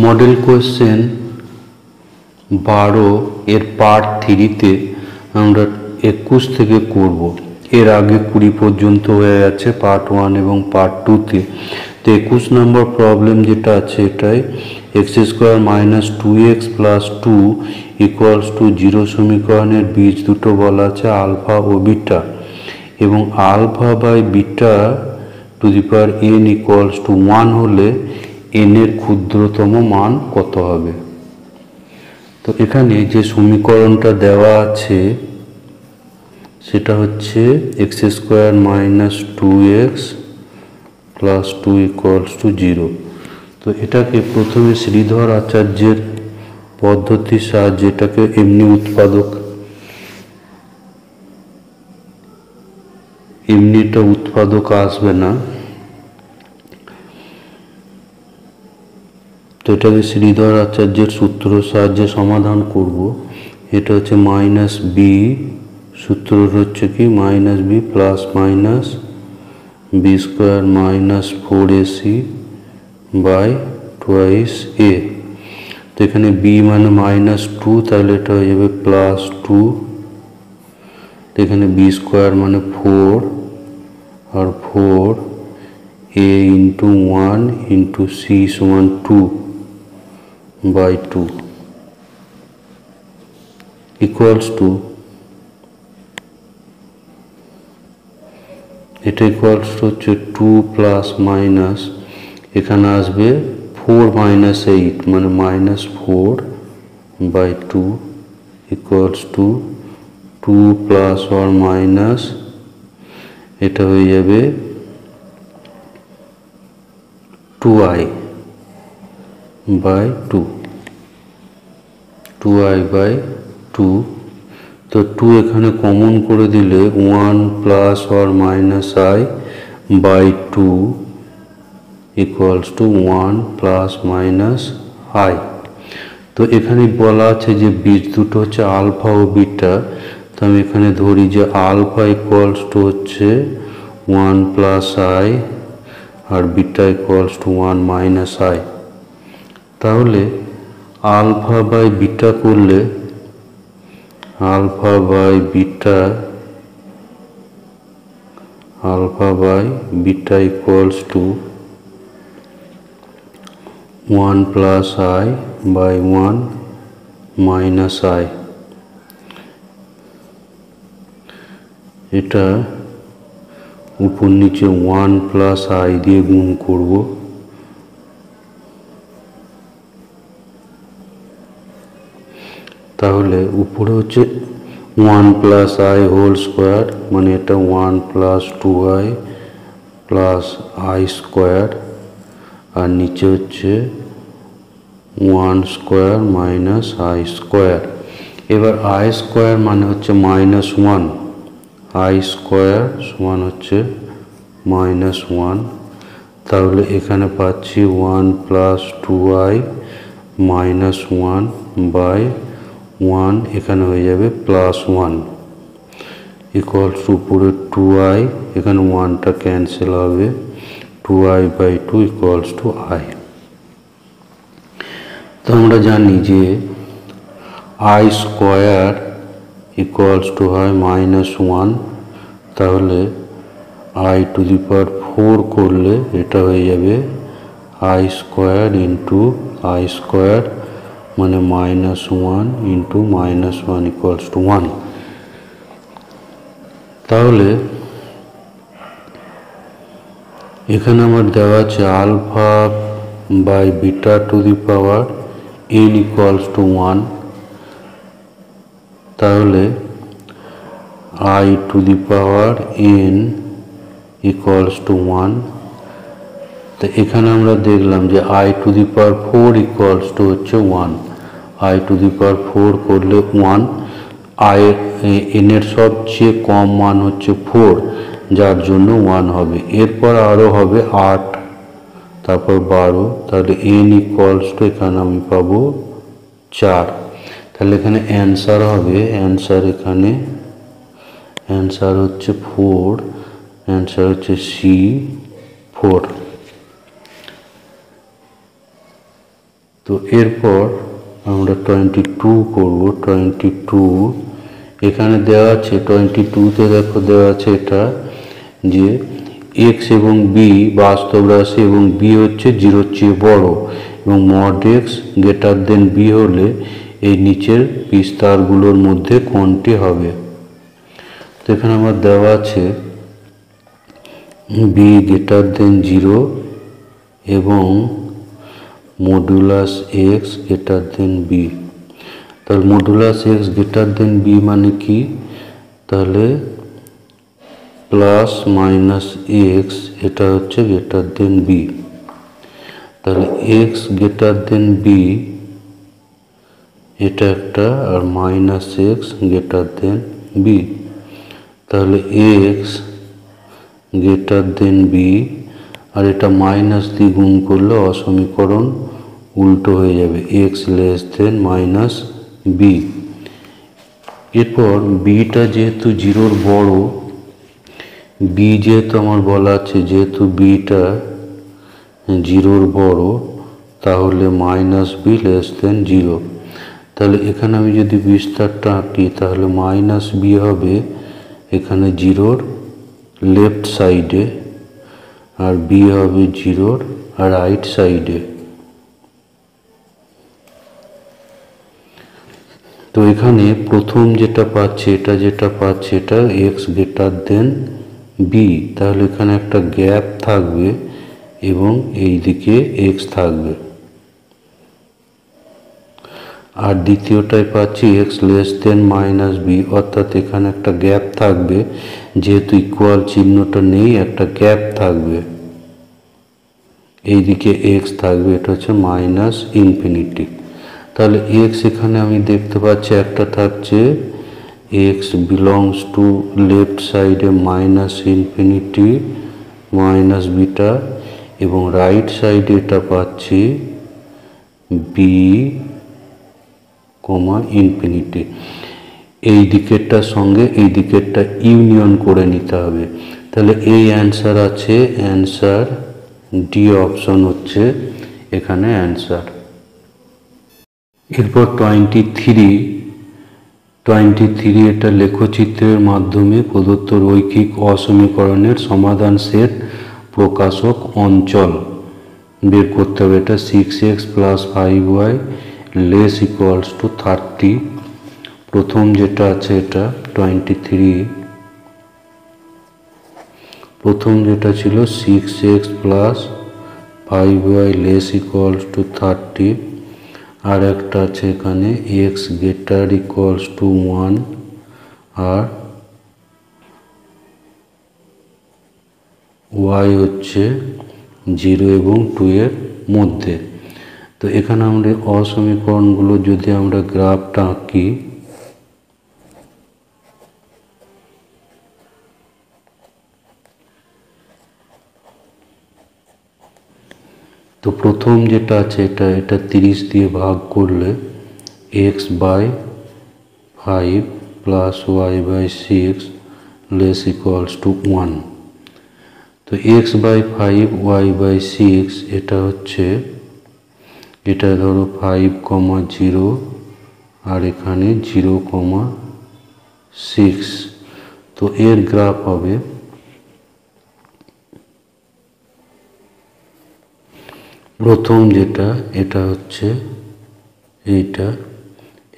Model question 12 এর part 3-তে আমরা 21 থেকে করব। এর আগে 20 পর্যন্ত হয়ে গেছে পার্ট 1 এবং পার্ট 2-তে। তো 21 নম্বর প্রবলেম যেটা আছে এটাই x² - 2x + 2 = 0 সমীকরণের বীজ দুটো বলা আছে আলফা ও বিটা, এবং alpha by beta to the power n = 1 হলে n এর ক্ষুদ্রতম মান কত হবে। তো এখানে যে সমীকরণটা দেওয়া আছে সেটা হচ্ছে x² - 2x + 2 = 0। তো এটাকে প্রথমে শ্রীধর আচার্যের পদ্ধতির সাহায্যে এটাকে এমনি এটা উৎপাদক আসবে না, তো এটাকে শ্রীধর আচার্যের সূত্র সাহায্যে সমাধান করব। এটা হচ্ছে -b, সূত্র হচ্ছে কি -b plus minus b² - 4ac by twice a। তো এখানে b মানে -2, তাহলে এটা হয়ে যাবে +2। তো এখানে b² মানে 4 আর 4 a × 1 × c = 2/2 = এটা ইকুয়ালস হচ্ছে 2 প্লাস মাইনাস এখানে আসবে 4 - 8 মানে -4/2 = 2 প্লাস অর মাইনাস এটা হয়ে যাবে 2i/2 2i/2। তো 2 এখানে কমন করে দিলে 1 plus or minus i/2 = 1 plus minus i। তো এখানে বলা আছে যে বীজ দুটো হচ্ছে আলফা ও বিটা। তো আমি এখানে ধরি যে আলফা হচ্ছে 1 প্লাস i আর বিটা = 1 - i। তাহলে আলফা বাই বিটা করলে alpha by beta = 1 plus i/1 minus i। এটা উপর নিচে 1 প্লাস i দিয়ে গুণ করব। তাহলে উপরে হচ্ছে 1 প্লাস i হোল স্কোয়ার, মানে এটা 1 প্লাস 2i প্লাস i², আর নিচে হচ্ছে 1² মাইনাস i²। এবার i² মানে হচ্ছে -1, i² সমান হচ্ছে -1। তাহলে এখানে পাচ্ছি 1 প্লাস 2i মাইনাস 1/1, এখানে হয়ে যাবে +1 = উপরে 2i, এখানে 1টা ক্যান্সেল হবে, 2i/2 = i। তো আমরা জানি যে i² হয় -1, তাহলে i⁴ করলে এটা হয়ে যাবে i² × i² মানে -1 × -1 = 1। তাহলে এখানে আমার দেওয়া আছে alpha by beta to the power n = 1। তাহলে i⁴n = 1। তো এখানে আমরা দেখলাম যে i⁴ হচ্ছে 1, i⁴ করলে 1, n এর সবচেয়ে কম মান হচ্ছে 4, যার জন্য 1 হবে। এরপর আরো হবে 8, তারপর 12, তাহলে n = এখানে আমি পাবো 4। তাহলে এখানে অ্যান্সার হবে, অ্যান্সার হচ্ছে 4, অ্যান্সার হচ্ছে C4। তো এরপর আমরা 22 করব। 22 এখানে দেওয়া আছে, 22তে দেখো দেওয়া আছে এটা যে এক্স এবং বি বাস্তব রাশি এবং বি হচ্ছে 0-র চেয়ে বড় এবং mod x greater than b হলে এই নিচের বিস্তারগুলোর মধ্যে কোনটি হবে। তো এখানে আমার দেওয়া আছে বি গ্রেটার দেন 0 এবং modulus x greater than B. তাহলে modulus x greater than B মানে কি, তাহলে প্লাস মাইনাস এক্স এটা হচ্ছে গ্রেটার দেন বি। তাহলে এক্স গ্রেটার দেন বি এটা একটা, আর minus x greater than B. তাহলে এক্স গ্রেটার দেন বি আর এটা মাইনাস দিয়ে গুণ করলে অসমীকরণ উল্টো হয়ে যাবে, x less than minus B. এরপর বিটা যেহেতু 0-র বড়, বি যেহেতু আমার বলা আছে যেহেতু বিটা 0-র বড়, তাহলে মাইনাস বি লেস দেন 0। তাহলে এখানে আমি যদি বিস্তারটা আঁকি তাহলে মাইনাস বি হবে এখানে 0-র লেফট সাইডে আর বি হবে 0-র রাইট সাইডে। তো এখানে প্রথম যেটা পাচ্ছে এটা এক্স গ্রেটার দেন বি, তাহলে এখানে একটা গ্যাপ থাকবে এবং এই দিকে এক্স থাকবে। আর দ্বিতীয়টায় পাচ্ছি x less than minus b, অর্থাৎ এখানে একটা গ্যাপ থাকবে, যেহেতু ইকুয়াল চিহ্নটা নেই একটা গ্যাপ থাকবে, এইদিকে এক্স থাকবে, এটা হচ্ছে মাইনাস ইনফিনিটি। তাহলে এক্স এখানে আমি দেখতে পাচ্ছি একটা থাকছে এক্স বিলংস টু লেফট সাইডে মাইনাস ইনফিনিটি মাইনাস বিটা এবং রাইট সাইডে এটা পাচ্ছি বি কমা ইনফিনিটি। এই দিকেরটার সঙ্গে এই দিকেরটা ইউনিয়ন করে নিতে হবে। তাহলে এই অ্যান্সার আছে, অ্যান্সার ডি অপশন হচ্ছে এখানে অ্যান্সার। এরপর 23 এটা লেখচিত্রের মাধ্যমে প্রদত্ত রৈখিক অসমীকরণের সমাধান সেট প্রকাশক অঞ্চল বের করতে হবে। এটা 6x + 5y less equals to 30। প্রথম যেটা আছে এটা 23, প্রথম যেটা ছিল 6x + 5y less equals to 30, আর একটা আছে এখানে x গ্রেটার ইকুয়ালস টু 1 আর y হচ্ছে 0 এবং 2 এর মধ্যে। তো এখানে আমরা অসমীকরণগুলো যদি আমরা গ্রাফটা আঁকি, তো প্রথম যেটা আছে এটা 30 দিয়ে ভাগ করলে x/5 + y/6 less equals to 1। তো x/5 y/6 এটা হচ্ছে, এটা ধরো 5,0 আর এখানে 0,6। তো এর গ্রাফ হবে প্রথম যেটা এটা হচ্ছে এইটা,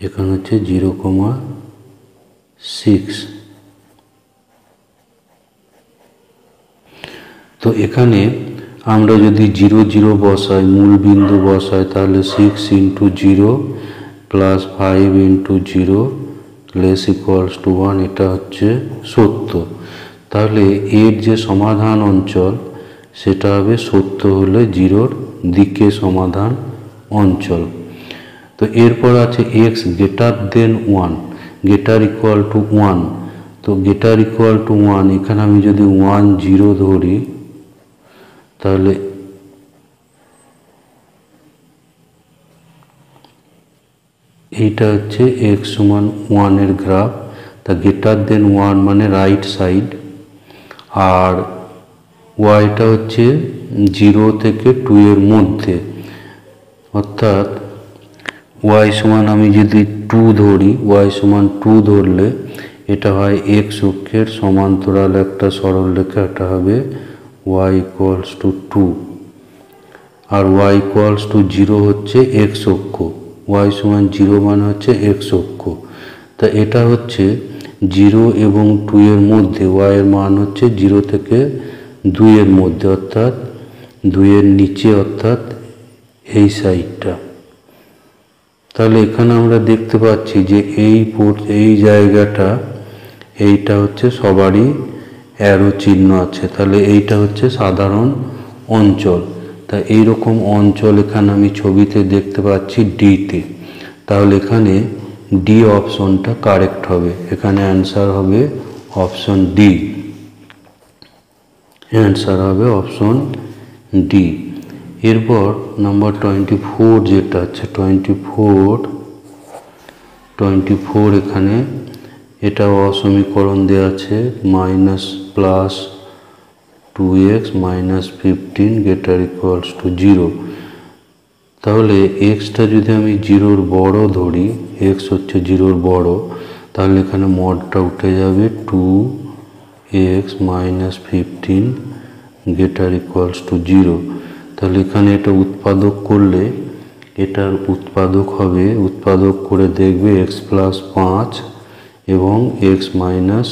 এখানে হচ্ছে 0,6। তো এখানে আমরা যদি 0 0 বসাই, মূল বিন্দু বসাই, তাহলে 6 × 0 + 5 × 0 লেস ইকুয়ালস টু 1, এটা হচ্ছে 70। তাহলে এর যে সমাধান অঞ্চল সেটা হবে 70 হলে 0-র দিকে সমাধান অঞ্চল। তো এরপর আছে x greater then 1 greater equal to 1। তো গ্রেটার ইকুয়াল টু 1 এখানে আমি যদি 1 0 ধরি তাহলে এইটা হচ্ছে x সমান 1 এর গ্রাফ। তা গ্রেটার দেন 1 মানে রাইট সাইড, আর ওয়াইটা হচ্ছে 0 থেকে 2 এর মধ্যে। অর্থাৎ ওয়াই সমান আমি যদি 2 ধরি, ওয়াই সমান 2 ধরলে এটা হয় এক্স অক্ষের সমান্তরাল একটা সরলরেখা, এটা হবে ওয়াই ইকুয়ালস টু 2, আর ওয়াই ইকুয়ালস টু 0 হচ্ছে এক্স অক্ষ, ওয়াই সমান 0 মানে হচ্ছে এক্স অক্ষ। তা এটা হচ্ছে 0 এবং 2 এর মধ্যে, ওয়াই এর মান হচ্ছে 0 থেকে 2 এর মধ্যে, অর্থাৎ 2 এর নিচে, অর্থাৎ এই সাইডটা। তাহলে এখানে আমরা দেখতে পাচ্ছি যে এই জায়গাটা, এইটা হচ্ছে সবারই অ্যারো চিহ্ন আছে, তাহলে এইটা হচ্ছে সাধারণ অঞ্চল। তা এইরকম অঞ্চল এখানে আমি ছবিতে দেখতে পাচ্ছি ডিতে, তাহলে এখানে ডি অপশনটা কারেক্ট হবে, এখানে অ্যান্সার হবে অপশন ডি, অ্যান্সার হবে অপশন ডি। এরপর নাম্বার 24 যেটা আছে, 24 এখানে এটা অসমীকরণ দেওয়া আছে, minus plus 2x minus 15 greater equals to 0। তাহলে এক্সটা যদি আমি 0-র বড় ধরি, এক্স হচ্ছে 0-র বড়, তাহলে এখানে মডটা উঠে যাবে 2x minus 15 greater equals to 0। তাহলে এখানে এটা উৎপাদক করলে এটার উৎপাদক হবে, উৎপাদক করে দেখবে x প্লাস 5 এবং x মাইনাস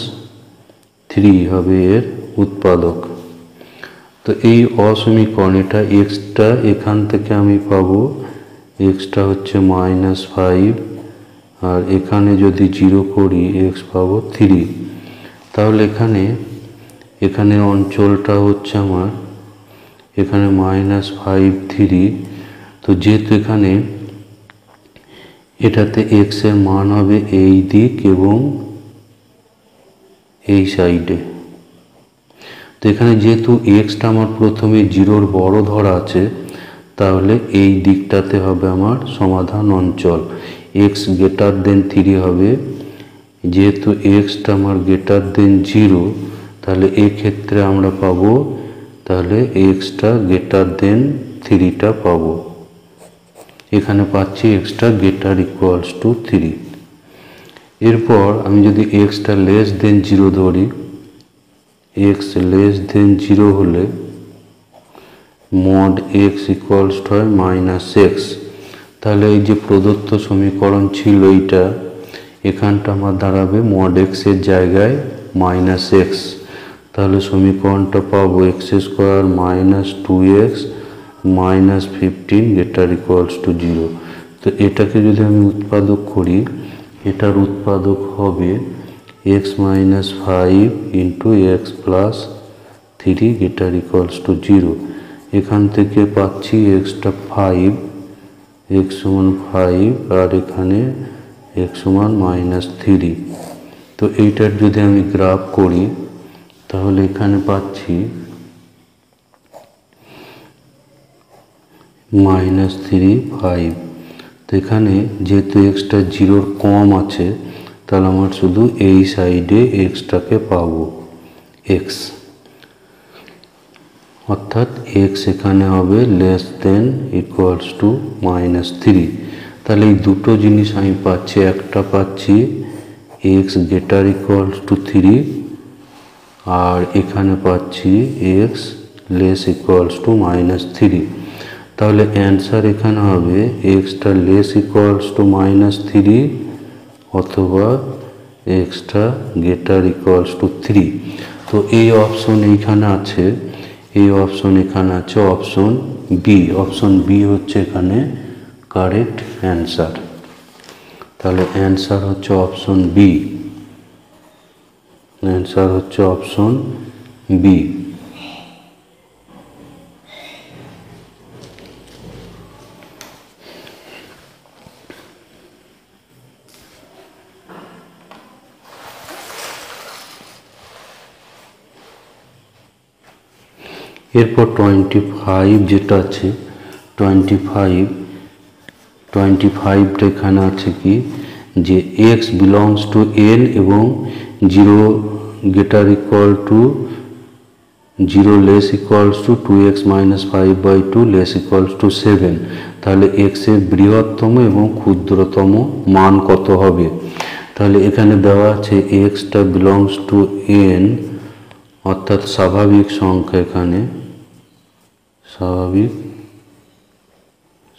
3 হবে এর উৎপাদক। তো এই অসমীকরণ, এটা এক্সটা এখান থেকে আমি পাবো, এক্সটা হচ্ছে -5, আর এখানে যদি 0 করি এক্স পাবো 3। তাহলে এখানে অঞ্চলটা হচ্ছে আমার এখানে -5 3। তো যেহেতু এখানে এটাতে এক্স এর মান হবে এই দিক এবং এই সাইডে, তো এখানে যেহেতু এক্সটা আমার প্রথমে 0-র বড় ধরা আছে, তাহলে এই দিকটাতে হবে আমার সমাধান অঞ্চল, এক্স গ্রেটার দেন 3 হবে। যেহেতু এক্সটা আমার গ্রেটার দেন 0, তাহলে এই ক্ষেত্রে আমরা পাবো, তাহলে এক্সটা গ্রেটার দেন 3টা পাবো, এখানে পাচ্ছি এক্সটা গ্রেটার ইকুয়ালস টু 3। এরপর আমি যদি এক্সটা লেস দেন 0 ধরি, এক্স লেস দেন 0 হলে মড এক্স ইকুয়ালস টু হয় -x। তাহলে এই যে প্রদত্ত সমীকরণ ছিল এইটা, এখানটা আমার দাঁড়াবে মড এক্স এর জায়গায় -x। তাহলে সমীকরণটা পাবো x² minus 2x minus 15 greater equals to 0। তো এটাকে যদি আমি উৎপাদক করি, এটার উৎপাদক হবে x minus 5 into x plus 3 greater equals to 0। এখান থেকে পাচ্ছি এক্সটা 5, x সমান 5, আর এখানে x সমান -3। তো এইটার যদি আমি গ্রাফ করি, তাহলে এখানে পাচ্ছি -3 5। তো এখানে যেহেতু এক্সটা 0-র কম আছে, তাহলে আমার শুধু এই সাইডে এক্সটাকে পাবো, এক্স, অর্থাৎ এক্স এখানে হবে লেস দেন ইকুয়ালস টু -3। তাহলে এই দুটো জিনিস আমি পাচ্ছি, একটা পাচ্ছি এক্স গ্রেটার ইকুয়ালস টু 3, আর এখানে পাচ্ছি এক্স লেস ইকুয়ালস টু -3। তাহলে অ্যান্সার এখানে হবে এক্সটা লেস ইকুয়ালস টু -3 অথবা এক্সটা গ্রেটার ইকুয়ালস টু 3। তো এই অপশন এইখানে আছে, এই অপশন এখানে আছে অপশন বি, অপশন বি হচ্ছে এখানে কারেক্ট অ্যান্সার। তাহলে অ্যান্সার হচ্ছে অপশন বি, অ্যান্সার হচ্ছে অপশন বি। এরপর 25 যেটা আছে, 25টা এখানে আছে কি, যে এক্স বিলংস টু এন এবং 0 greater equal to 0 less equals to 2x minus 5/2 less equals to 7। তাহলে x এর বৃহত্তম এবং ক্ষুদ্রতম মান কত হবে? তাহলে এখানে দেওয়া আছে xটা বিলংস টু n, অর্থাৎ স্বাভাবিক সংখ্যা। এখানে স্বাভাবিক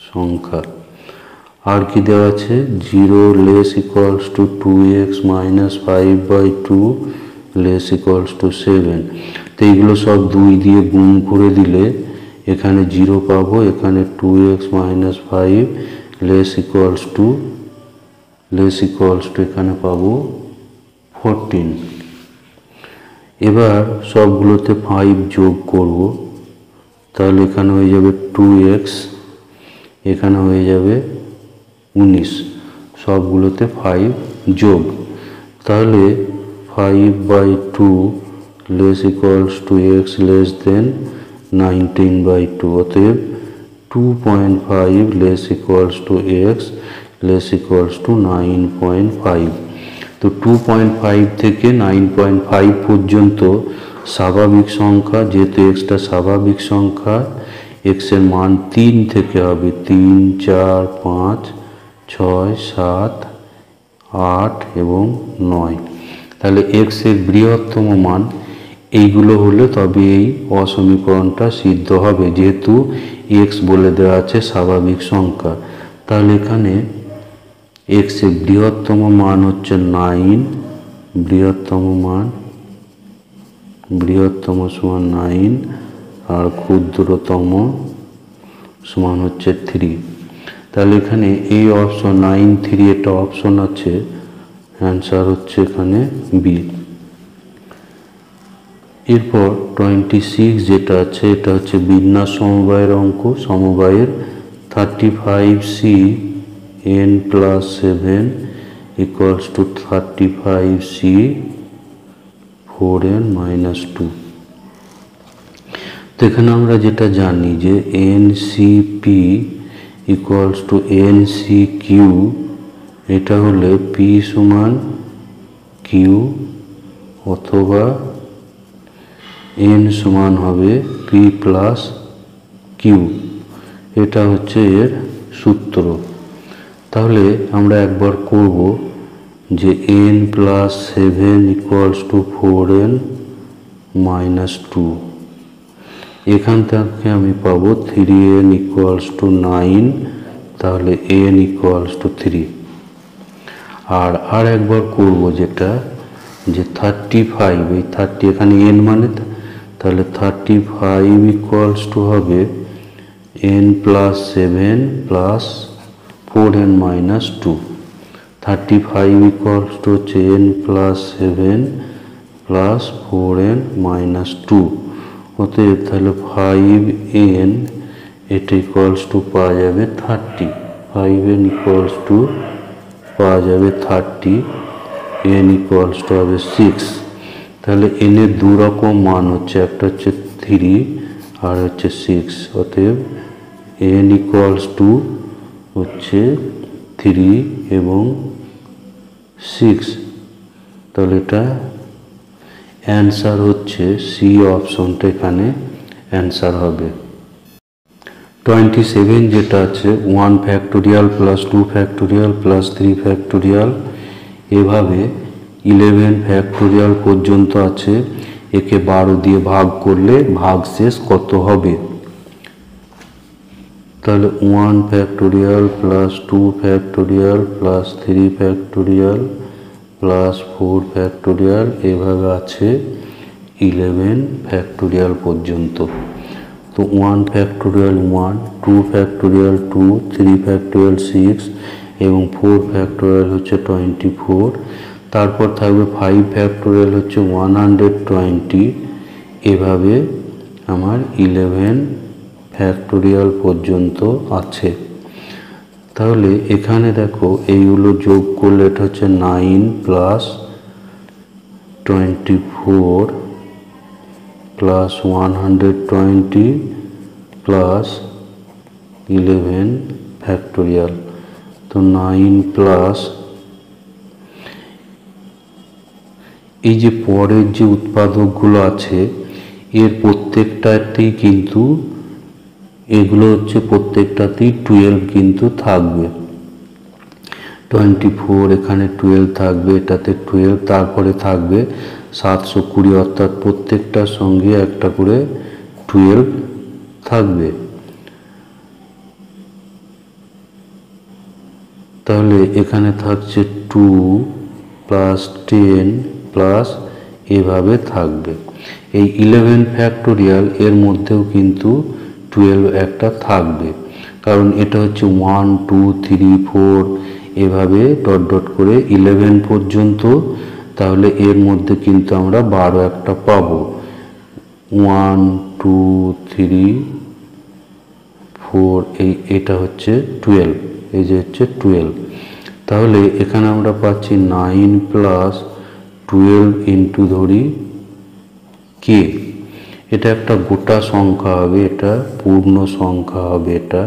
সংখ্যা। আর কি দেওয়া আছে? 0 less equals to 2x minus 5/2 less equals to 7। তো এইগুলো সব 2 দিয়ে গুণ করে দিলে এখানে 0 পাবো, এখানে 2x minus 5 less equals to এখানে পাবো 14। এবার সবগুলোতে 5 যোগ করব, তাহলে এখানে হয়ে যাবে 2x, এখানে হয়ে যাবে 19, সবগুলোতে 5 যোগ। তাহলে 5/2 less equals to x less than 19/2, অতএব 2.5 less equals to x less equals to 9.5। তো 2.5 থেকে 9.5 পর্যন্ত স্বাভাবিক সংখ্যা, যেহেতু এক্সটা স্বাভাবিক সংখ্যা, এক্স এর মান 3 থেকে হবে, 3, 4, 5, 6, 7, 8 এবং 9। তাহলে এক্স এর বৃহত্তম মান এইগুলো হলে তবে এই অসমীকরণটা সিদ্ধ হবে, যেহেতু এক্স বলে দেওয়া আছে স্বাভাবিক সংখ্যা। তাহলে এখানে এক্স এর বৃহত্তম মান হচ্ছে 9, বৃহত্তম সমান 9, আর ক্ষুদ্রতম সমান হচ্ছে 3। তাহলে এখানে এই অপশন 9, 3 এটা অপশন আছে, অ্যান্সার হচ্ছে এখানে বি। এরপর 26 যেটা আছে, এটা হচ্ছে বিন্যাস সমবায়ের অঙ্ক। সমবায়ের 35c n plus 7 equals to 35c 4n minus 2। তো এখানে আমরা যেটা জানি যে NCP ইকুয়ালস টু NCQ, এটা হলে P সমান Q অথবা N সমান হবে P প্লাস Q, এটা হচ্ছে এর সূত্র। তাহলে আমরা একবার করব যে n plus 7 equals to 4n minus 2। এখান থেকে আমি পাবো 3n ইকুয়ালস টু 9, তাহলে n ইকুয়ালস টু 3। আর একবার করব যেটা যে 35, এই 30 এখানে n মানে, তাহলে 35 ইকুয়ালস টু হবে n plus 7 plus 4n minus 2। 35 equals to হচ্ছে n plus 7 plus 4n minus 2, অতএব তাহলে 5n এটা ইকুয়ালস টু পাওয়া যাবে 30। 5n ইকুয়ালস টু পাওয়া যাবে 30, n ইকুয়ালস টু হবে 6। তাহলে n এর দু রকম মান হচ্ছে, একটা হচ্ছে 3 আর হচ্ছে 6, অতএব n ইকুয়ালস টু হচ্ছে 3 এবং 6। তাহলে এটা অ্যান্সার হচ্ছে সি অপশনটা এখানে অ্যান্সার হবে। 27 যেটা আছে 1 factorial plus 2 factorial plus 3 factorial, এভাবে 11 ফ্যাক্টোরিয়াল পর্যন্ত আছে। একে 12 দিয়ে ভাগ করলে ভাগশেষ কত হবে? তাহলে 1 factorial plus 2 factorial plus 3 factorial plus 4 factorial, এভাবে আছে 11 ফ্যাক্টোরিয়াল পর্যন্ত। তো 1 ফ্যাক্টোরিয়াল 1, 2 ফ্যাক্টোরিয়াল 2, 3 ফ্যাক্টোরিয়াল 6 এবং 4 ফ্যাক্টোরিয়াল হচ্ছে 24। তারপর থাকবে 5 ফ্যাক্টোরিয়াল হচ্ছে 120। এভাবে আমার 11 ফ্যাক্টোরিয়াল পর্যন্ত আছে। তাহলে এখানে দেখো এইগুলো যোগ করলে এটা হচ্ছে 9 প্লাস 24 প্লাস 120 প্লাস 11 ফ্যাক্টোরিয়াল। তো 9 প্লাস এই যে পরের যে উৎপাদকগুলো আছে, এর প্রত্যেকটাতেই কিন্তু এগুলো হচ্ছে প্রত্যেকটাতেই 12 কিন্তু থাকবে। 24 এখানে 12 থাকবে, এটাতে 12, তারপরে থাকবে 720, অর্থাৎ প্রত্যেকটার সঙ্গে একটা করে 12 থাকবে। তাহলে এখানে থাকছে 2 প্লাস 10 প্লাস এভাবে থাকবে। এই 11 ফ্যাক্টোরিয়াল এর মধ্যেও কিন্তু 12 একটা থাকবে, কারণ এটা হচ্ছে 1 2 3 4 এভাবে ডট ডট করে 11 পর্যন্ত। তাহলে এর মধ্যে কিন্তু আমরা 12 একটা পাবো। 1 2 3 4, এটা হচ্ছে 12, এই যে হচ্ছে 12। তাহলে এখানে আমরা পাচ্ছি 9 প্লাস 12 ইন্টু ধরি কে, এটা একটা গোটা সংখ্যা হবে, এটা পূর্ণ সংখ্যা হবে, এটা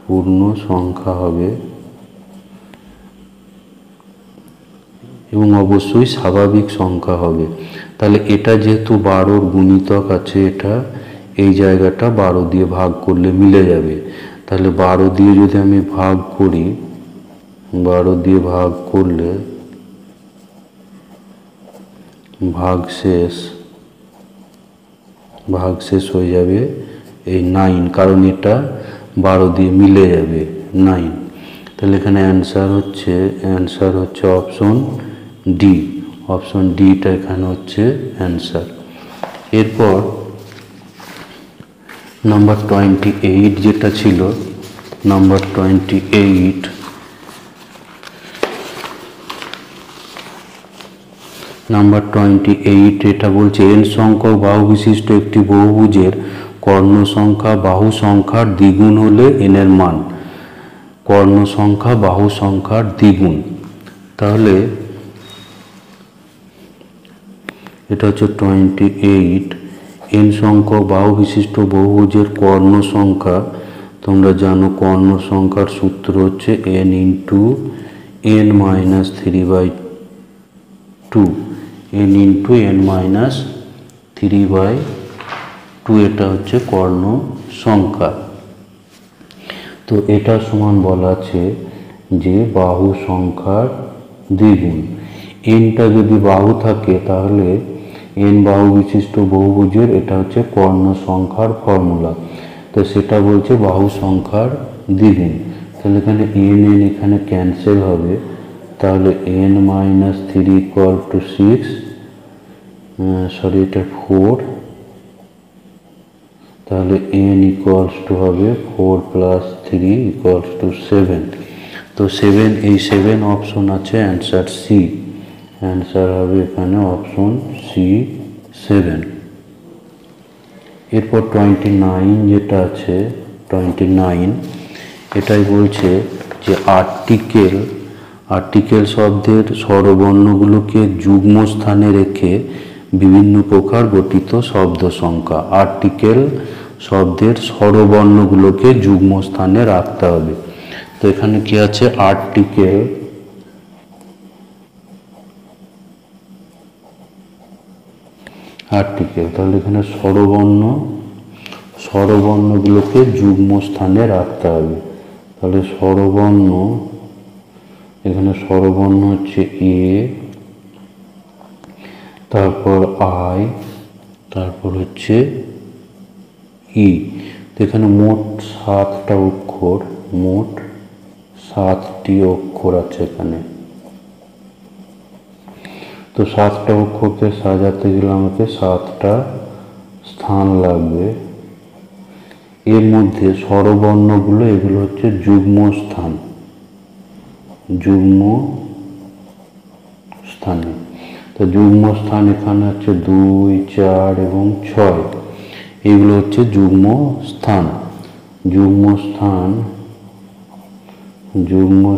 পূর্ণ সংখ্যা হবে এবং অবশ্যই স্বাভাবিক সংখ্যা হবে। তাহলে এটা যেহেতু 12 গুণিতক আছে, এটা এই জায়গাটা 12 দিয়ে ভাগ করলে মিলে যাবে। তাহলে 12 দিয়ে যদি আমি ভাগ করি, 12 দিয়ে ভাগ করলে ভাগ শেষ হয়ে যাবে এই 9, কারণ এটা 12 দিয়ে মিলে যাবে 9। তাহলে এখানে অ্যান্সার হচ্ছে অপশন ডি। অপশন ডিটা এখানে হচ্ছে অ্যান্সার। এরপর নাম্বার 28 যেটা ছিল, নাম্বার 28 এটা বলছে n সংখ্যক বাহু বিশিষ্ট একটি বহুভুজের কর্ণ সংখ্যা বাহু সংখ্যার দ্বিগুণ হলে n এর মান। কর্ণ সংখ্যা বাহু সংখ্যার দ্বিগুণ, তাহলে এটা হচ্ছে 28। n সংখ্যক বাহু বিশিষ্ট বহুভুজের কর্ণ সংখ্যা, তোমরা জানো কর্ণ সংখ্যার সূত্র হচ্ছে n into n minus 3/2, n into n minus 3/2, এটা হচ্ছে কর্ণ সংখ্যা। তো এটা সমান বলা আছে যে বাহু সংখ্যার দ্বিগুণ। এনটা যদি বাহু থাকে তাহলে এন বাহু বিশিষ্ট বহুভুজের এটা হচ্ছে কর্ণ সংখ্যার ফর্মুলা, তো সেটা বলছে বাহু সংখ্যার দ্বিগুণ। তাহলে এখানে এন এখানে ক্যান্সেল হবে, তাহলে n মাইনাস 3 ইকুয়াল টু 6, এটা 4, তাহলে n ইকুয়ালস টু হবে 4 প্লাস 3 ইকুয়ালস টু 7। তো 7, এই 7 অপশন আছে, অ্যান্সার সি। অ্যান্সার হবে এখানে অপশন সি 7। এরপর 29 যেটা আছে, 29 এটাই বলছে যে আর্টিকেল শব্দের স্বরবর্ণগুলোকে যুগ্ম স্থানে রেখে বিভিন্ন প্রকার গঠিত শব্দ সংখ্যা। আর্টিকেল শব্দের স্বরবর্ণগুলোকে যুগ্ম স্থানে রাখতে হবে। তো এখানে কি আছে, আর্টিকেল তাহলে এখানে স্বরবর্ণগুলোকে যুগ্ম স্থানে রাখতে হবে। তাহলে এখানে স্বরবর্ণ হচ্ছে এ, তারপর আই, তারপর হচ্ছে ই। তো এখানে মোট 7টা অক্ষর, মোট 7টি অক্ষর আছে এখানে। তো 7টা অক্ষরকে সাজাতে গেলে আমাকে 7টা স্থান লাগবে। এর মধ্যে স্বরবর্ণগুলো এগুলো হচ্ছে যুগ্ম স্থানে। তো যুগ্ম স্থান এখানে হচ্ছে 2 4 এবং 6, এগুলো হচ্ছে যুগ্ম স্থান। যুগ্ম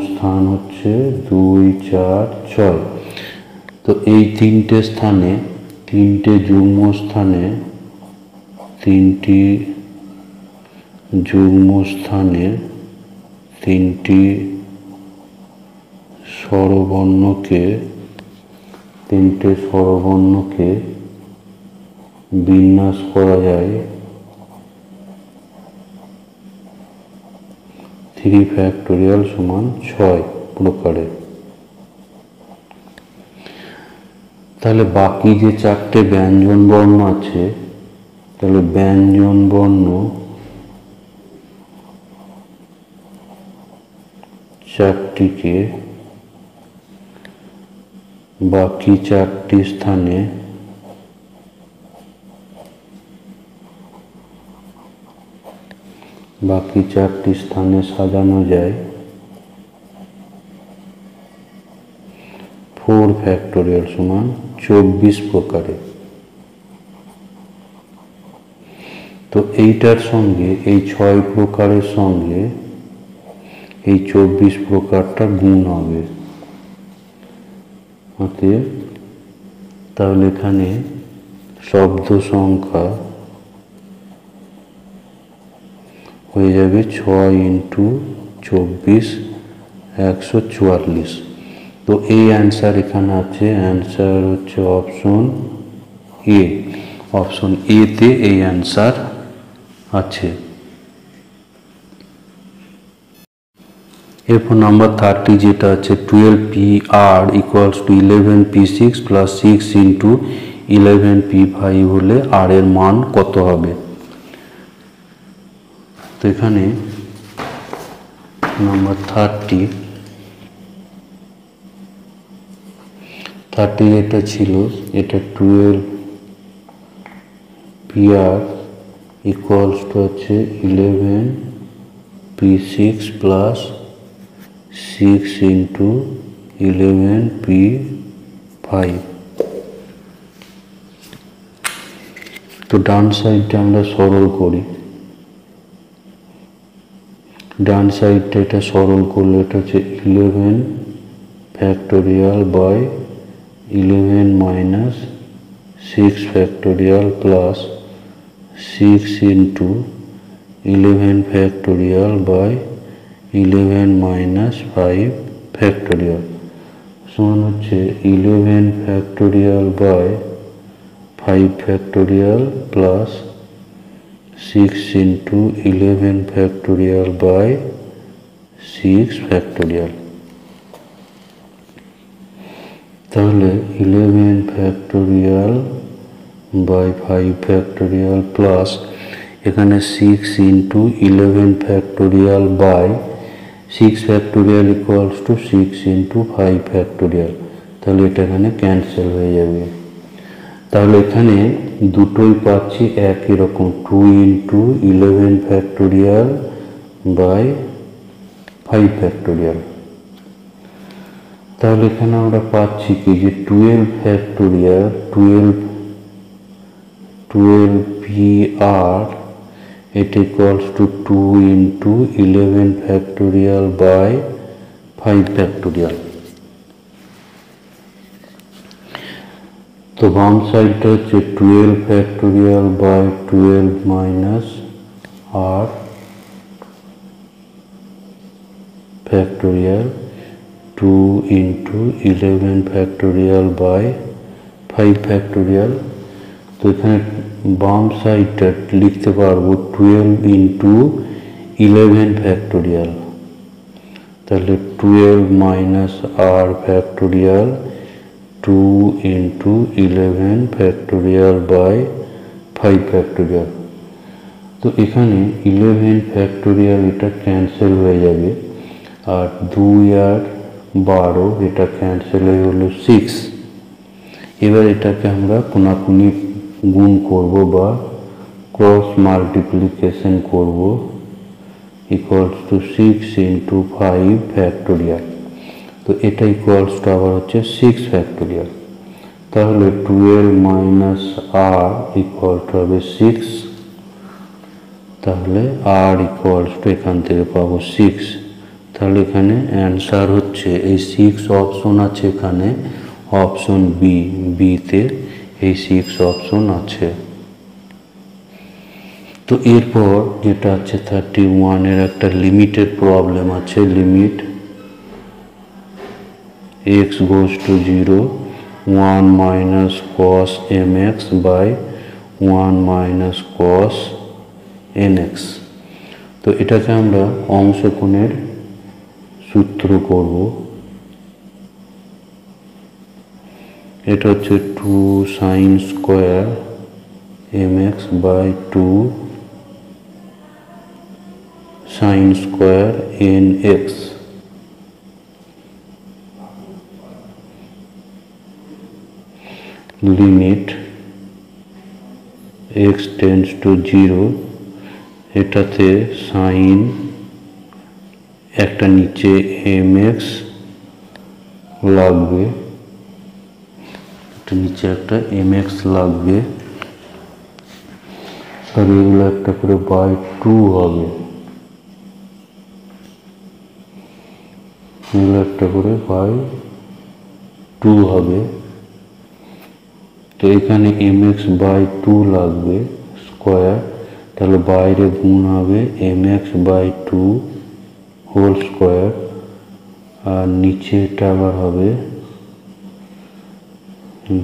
স্থান হচ্ছে 2 4 6। তো এই তিনটে যুগ্ম স্থানে 3টি স্বরবর্ণকে বিন্যাস করা যায় 3 ফ্যাক্টোরিয়াল সমান 6 প্রকারে। তাহলে বাকি যে 4টে ব্যঞ্জন বর্ণ আছে, তাহলে ব্যঞ্জন বর্ণ 4টিকে বাকি 4টি স্থানে সাজানো যায় 4 ফ্যাক্টোরিয়াল সমান 24 প্রকারে। তো এইটার সঙ্গে এই 6 প্রকারের সঙ্গে এই 24 প্রকারটা গুণ হবে। অতএব তাহলে এখানে শব্দ সংখ্যা হয়ে যাবে 6 ইন্টু 24 144। তো এই অ্যান্সার এখানে আছে, অ্যান্সার হচ্ছে অপশন এ। অপশন এতে এই অ্যান্সার আছে। এরপর নাম্বার 30 যেটা আছে 12PR equals to 11P6 plus 6 into 11P5 হলে আর এর মান কত হবে? তো এখানে নাম্বার 30 যেটা ছিল, এটা 12PR ইকুয়ালস টু হচ্ছে 11P6 প্লাস 6 ইন্টু 11P5। তো ডান সাইডটা আমরা সরল করি। ডান সাইডটা এটা সরল করলে এটা হচ্ছে 11 factorial by 11 minus 6 factorial plus 6 into 11 factorial by 11 minus 5 factorial সমান হচ্ছে 11 factorial by 5 factorial plus 6 into 11 factorial by 6 factorial. তাহলে 11 ফ্যাক্টোরিয়াল বাই 5 ফ্যাক্টোরিয়াল প্লাস এখানে 6 into 11 factorial by 6 factorial equals to 6 into 5 factorial. তাহলে এটা এখানে ক্যান্সেল হয়ে যাবে। তাহলে এখানে দুটোই পাচ্ছি একই রকম, 2 ইন্টু 11 ফ্যাক্টোরিয়াল বাই 5 ফ্যাক্টোরিয়াল। তাহলে এখানে আমরা পাচ্ছি কি যে 12 factorial 12PR it equals to 2 into 11 factorial by 5 factorial। তো বাম সাইডটা হচ্ছে 12 factorial by 12 minus R factorial 2 into 11 factorial by 5 factorial. তো এখানে বাম সাইডটা লিখতে পারবো 12 ইন্টু 11 ফ্যাক্টোরিয়াল, তাহলে 12 minus R factorial 2 into 11 factorial by 5 factorial. তো এখানে 11 ফ্যাক্টোরিয়াল এটা ক্যান্সেল হয়ে যাবে, আর 2 আর 12 এটা ক্যান্সেল হয়ে হলো 6। এবার এটাকে আমরা কোনাকুনি গুণ করব বা ক্রস মাল্টিপ্লিকেশন করব, ইকুয়ালস টু 6 ইন্টু 5 ফ্যাক্টোরিয়াল। তো এটা ইকুয়ালস টু আবার হচ্ছে 6 ফ্যাক্টোরিয়াল। তাহলে 12 মাইনাস R ইকুয়াল টু হবে 6। তাহলে R ইকুয়ালস টু এখান থেকে পাবো 6। তাহলে এখানে অ্যান্সার হচ্ছে এই 6 অপশন আছে, এখানে অপশন বিতে এই 6 অপশন আছে। তো এরপর যেটা আছে 31 এর একটা লিমিটেড প্রবলেম আছে, limit x goes to 0 1 minus cos mx by 1 minus cos nx। তো এটাকে আমরা অংশকোণের সূত্র করব। এটা হচ্ছে 2 sine square mx by 2 sine square nx। Limit x tends to 0, এটাতে সাইন একটা নিচে mx লাগবে, নিচে একটা mx লাগবে, আর এগুলো একটা করে বাই 2 হবে, এগুলো একটা করে বাই 2 হবে। তো এখানে mx বাই 2 লাগবে স্কোয়ার, তাহলে বাইরে গুণ হবে mx বাই 2 হোল স্কোয়ার, আর নিচে এটা আবার হবে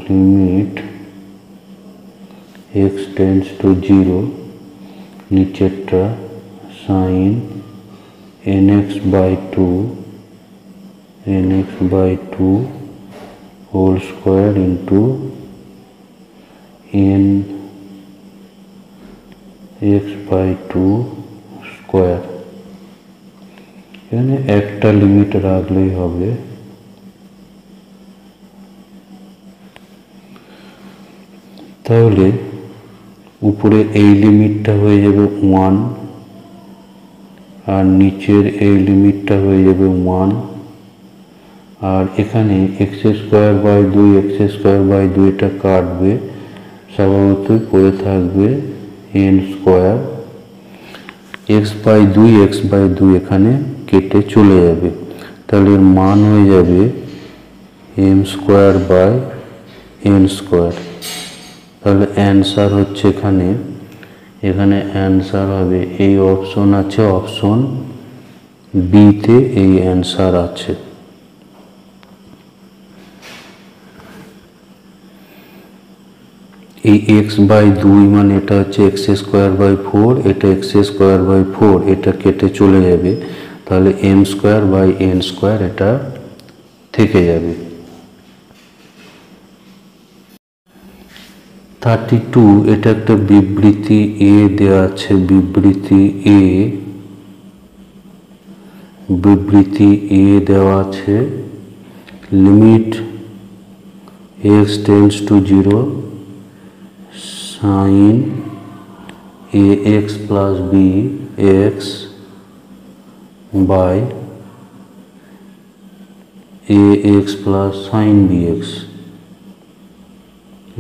লিমিট x টেন্ডস টু 0, নিচেরটা sine nx by 2 whole square into nx by 2 square. এখানে একটা লিমিট রাখলেই হবে। তাহলে উপরে এই লিমিটটা হয়ে যাবে 1, আর নিচের এই লিমিটটা হয়ে যাবে 1, আর এখানে এক্স স্কোয়ার বাই 2 এটা কাটবে, স্বভাবতই পড়ে থাকবে n স্কোয়ার। x বাই 2 এখানে কেটে চলে যাবে, তাহলে এর মান হয়ে যাবে m square by n square. তাহলে অ্যান্সার হচ্ছে এখানে অ্যান্সার হবে, এই অপশন আছে, অপশন বিতে এই অ্যান্সার আছে। এই x বাই 2 মানে এটা হচ্ছে x স্কোয়ার বাই 4, এটা x স্কোয়ার বাই 4, এটা কেটে চলে যাবে, তাহলে m square by n square এটা থেকে যাবে। 32 এটা একটা বিবৃতি a দেওয়া আছে, বিবৃতি a দেওয়া আছে, limit x tends to 0 sine ax plus bx by ax plus sine bx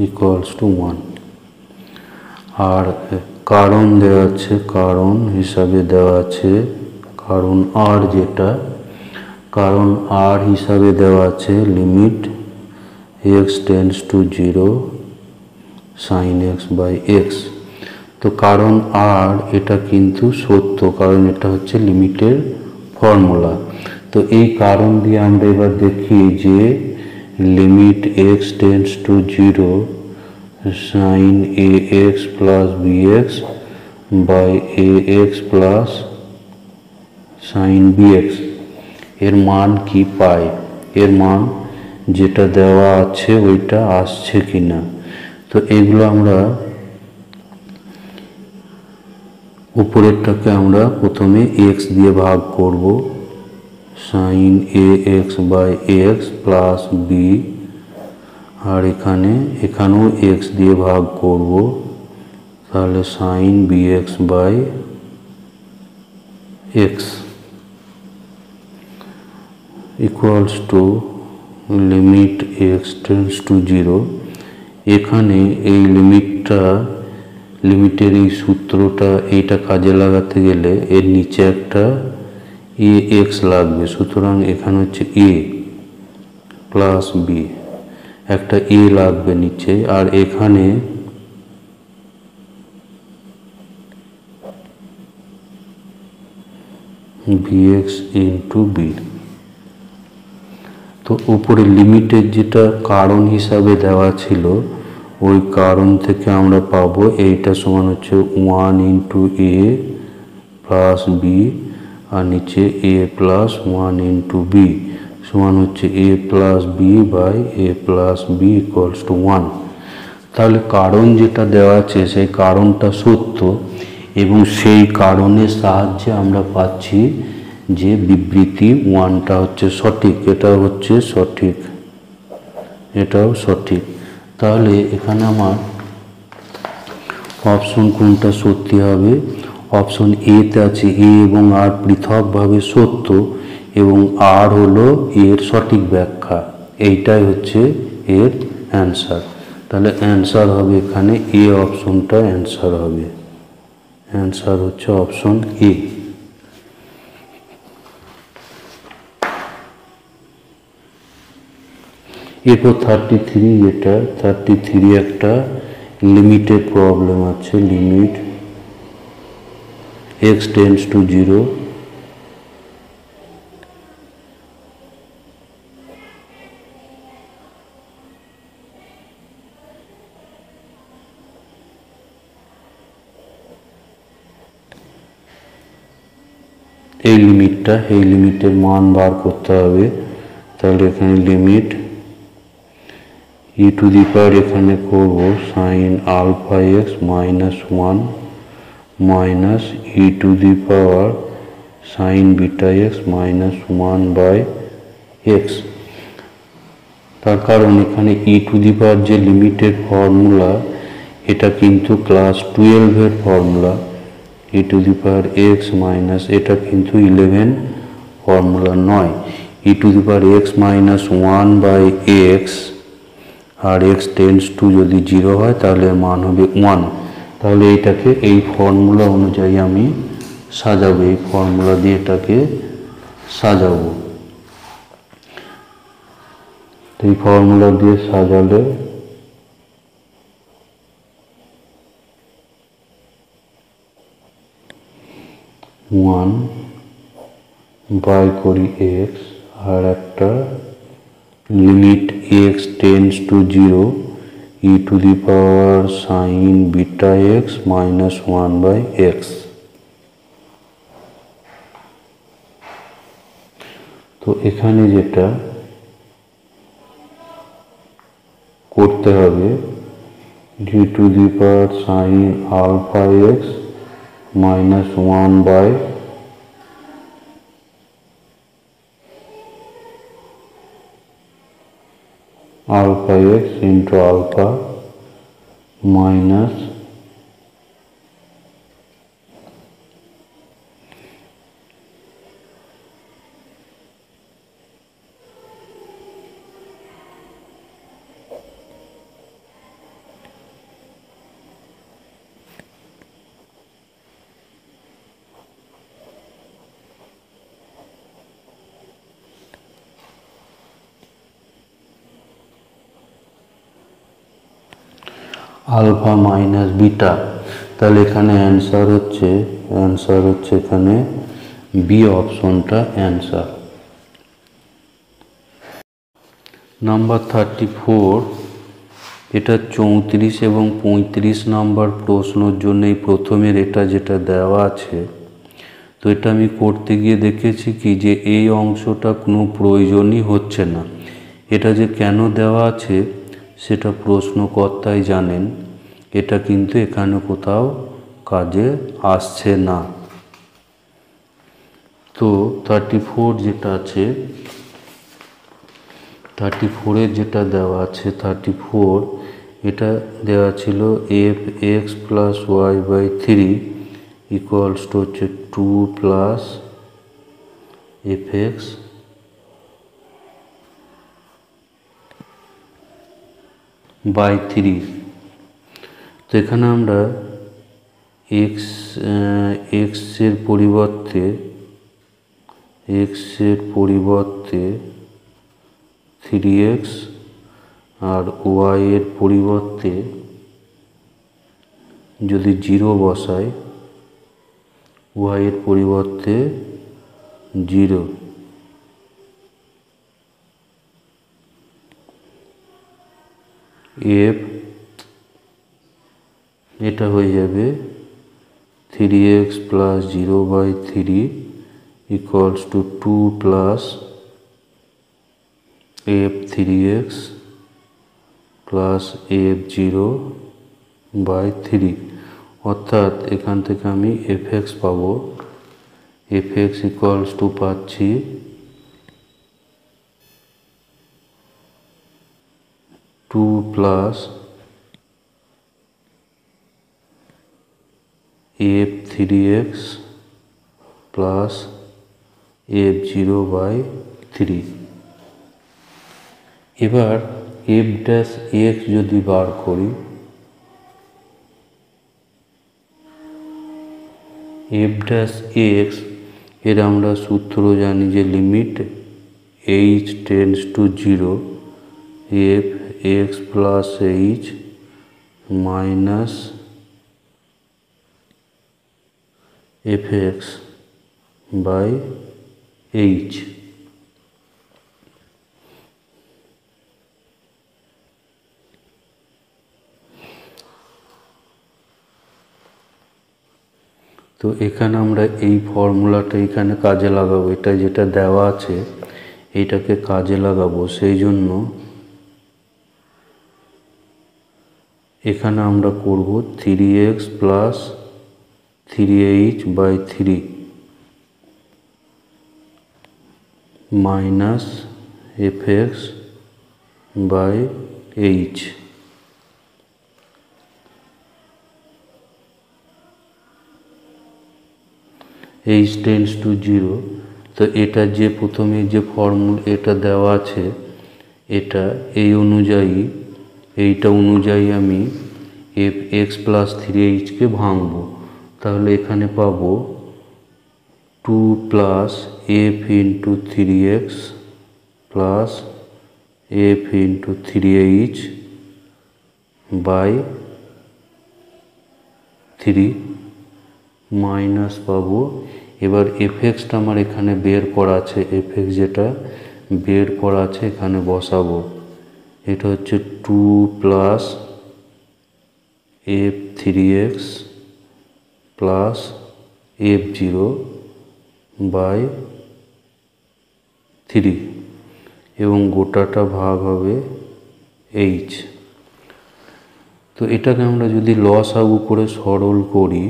equals to 1। আর কারণ দেওয়া আছে, কারণ হিসাবে দেওয়া আছে, কারণ r যেটা, কারণ r হিসাবে দেওয়া আছে limit x tends to 0 sine x by x। তো কারণ r এটা কিন্তু সত্য, কারণ এটা হচ্ছে লিমিটের ফর্মুলা। তো এই কারণ দিয়ে আমরা এবার দেখি যে limit x tends to 0 sine ax plus bx by ax plus sine bx এর মান কি পাই, এর মান যেটা দেওয়া আছে ওইটা আসছে কিনা। তো এগুলো আমরা উপরেরটাকে আমরা প্রথমে x দিয়ে ভাগ করব, sine ax by x plus b, আর এখানেও x দিয়ে ভাগ করব, তাহলে sine bx by x equals to limit x tends to 0। এখানে এই লিমিটের এই সূত্রটা এইটা কাজে লাগাতে গেলে এর নিচে একটা ax লাগবে, সুতরাং এখানে হচ্ছে a প্লাস b, একটা a লাগবে নিচে, আর এখানে bx ইন্টু b। তো উপরে লিমিটের যেটা কারণ হিসাবে দেওয়া ছিল ওই কারণ থেকে আমরা পাবো এইটা সমান হচ্ছে 1 ইন্টু এ প্লাস বি আর নিচে এ প্লাস 1 ইন্টু বি সমান হচ্ছে A plus B by A plus B equals to 1। তাহলে কারণ যেটা দেওয়া আছে সেই কারণটা সত্য এবং সেই কারণের সাহায্যে আমরা পাচ্ছি যে বিবৃতি 1টা হচ্ছে সঠিক, এটা হচ্ছে সঠিক, এটাও সঠিক। তাহলে এখানে আমার অপশন কোনটা সত্যি হবে? অপশন এতে আছে এ এবং আর পৃথকভাবে সত্য এবং আর হলো এর সঠিক ব্যাখ্যা, এইটাই হচ্ছে এর অ্যান্সার। তাহলে অ্যান্সার হবে এখানে এ অপশনটা অ্যান্সার হবে, অ্যান্সার হচ্ছে অপশন এ। এরপর 33 যেটা 33 একটা লিমিটের প্রবলেম আছে, লিমিট x টেন্ডস টু 0 এই লিমিটটা, এই লিমিটের মান বার করতে হবে। তাহলে এখানে limit E to the power এখানে করব sine alpha x minus 1 minus e to the power sine beta x minus 1 by x. তার কারণ এখানে ই টু দি পাওয়ার যে লিমিটের ফর্মুলা এটা কিন্তু ক্লাস 12-এর formula, e to the power x minus এটা কিন্তু 11 ফর্মুলা নয়। E to the power x minus 1 by x আর এক্স টেন্ডস টু যদি 0 হয় তাহলে মান হবে 1। তাহলে এইটাকে এই ফর্মুলা অনুযায়ী আমি সাজাবো, এই ফর্মুলা দিয়ে এটাকে সাজাবো। এই ফর্মুলা দিয়ে সাজালে ওয়ান বাই করি এক্স আর একটা limit x tends to 0 e to the power sine beta x minus 1 by x. তো এখানে যেটা করতে হবে e to the power sine alpha x minus 1 by alpha x into alpha minus alpha minus beta. তাহলে এখানে answer হচ্ছে এখানে B অপশনটা অ্যান্সার। নাম্বার 34 এটা 34 এবং 35 নাম্বার প্রশ্নের জন্য এই প্রথমের এটা যেটা দেওয়া আছে, তো এটা আমি করতে গিয়ে দেখেছি কি যে এই অংশটা কোনো প্রয়োজনই হচ্ছে না। এটা যে কেন দেওয়া আছে সেটা প্রশ্নকর্তাই জানেন, এটা কিন্তু এখানে কোথাও কাজে আসছে না। তো 34 যেটা আছে, 34-এর যেটা দেওয়া আছে 34 এটা দেওয়া ছিল f x plus y by 3 equals to হচ্ছে 2 প্লাস এফ এক্স বাই 3। তো এখানে আমরা এক্সের পরিবর্তে 3x আর y এর পরিবর্তে যদি 0 বসাই, y এর পরিবর্তে 0, f এটা হয়ে যাবে 3x plus 0/3 equals to 2 plus f3x plus f0/3, অর্থাৎ এখান থেকে আমি fx পাবো। fx ইকুয়ালস টু পাচ্ছি 2 প্লাস f3x প্লাস f0/3। এবার f ড্যাশ x যদি বার করি, f ড্যাশ x এর আমরা সূত্র জানি যে limit h tends to 0 f x plus h minus fx by h। তো এখানে আমরা এই ফর্মুলাটা এখানে কাজে লাগাবো, এটা যেটা দেওয়া আছে এইটাকে কাজে লাগাবো। সেই জন্য এখানে আমরা করব 3x plus 3h/3 minus fx/h। h tends to 0, তো এটা যে প্রথমে যে ফর্মুলা এটা দেওয়া আছে এটা এই অনুযায়ী, এইটা অনুযায়ী আমি fx প্লাস 3h কে ভাঙবো। তাহলে এখানে পাবো 2 plus f into 3x plus f into 3h/3 minus পাবো। এবার fxটা আমার এখানে বের করা আছে, fx যেটা বের করা আছে এখানে বসাবো। এটা হচ্ছে 2 প্লাস f3x প্লাস f0/3 এবং গোটাটা ভাগ হবে h। তো এটাকে আমরা যদি লসাগু করে সরল করি,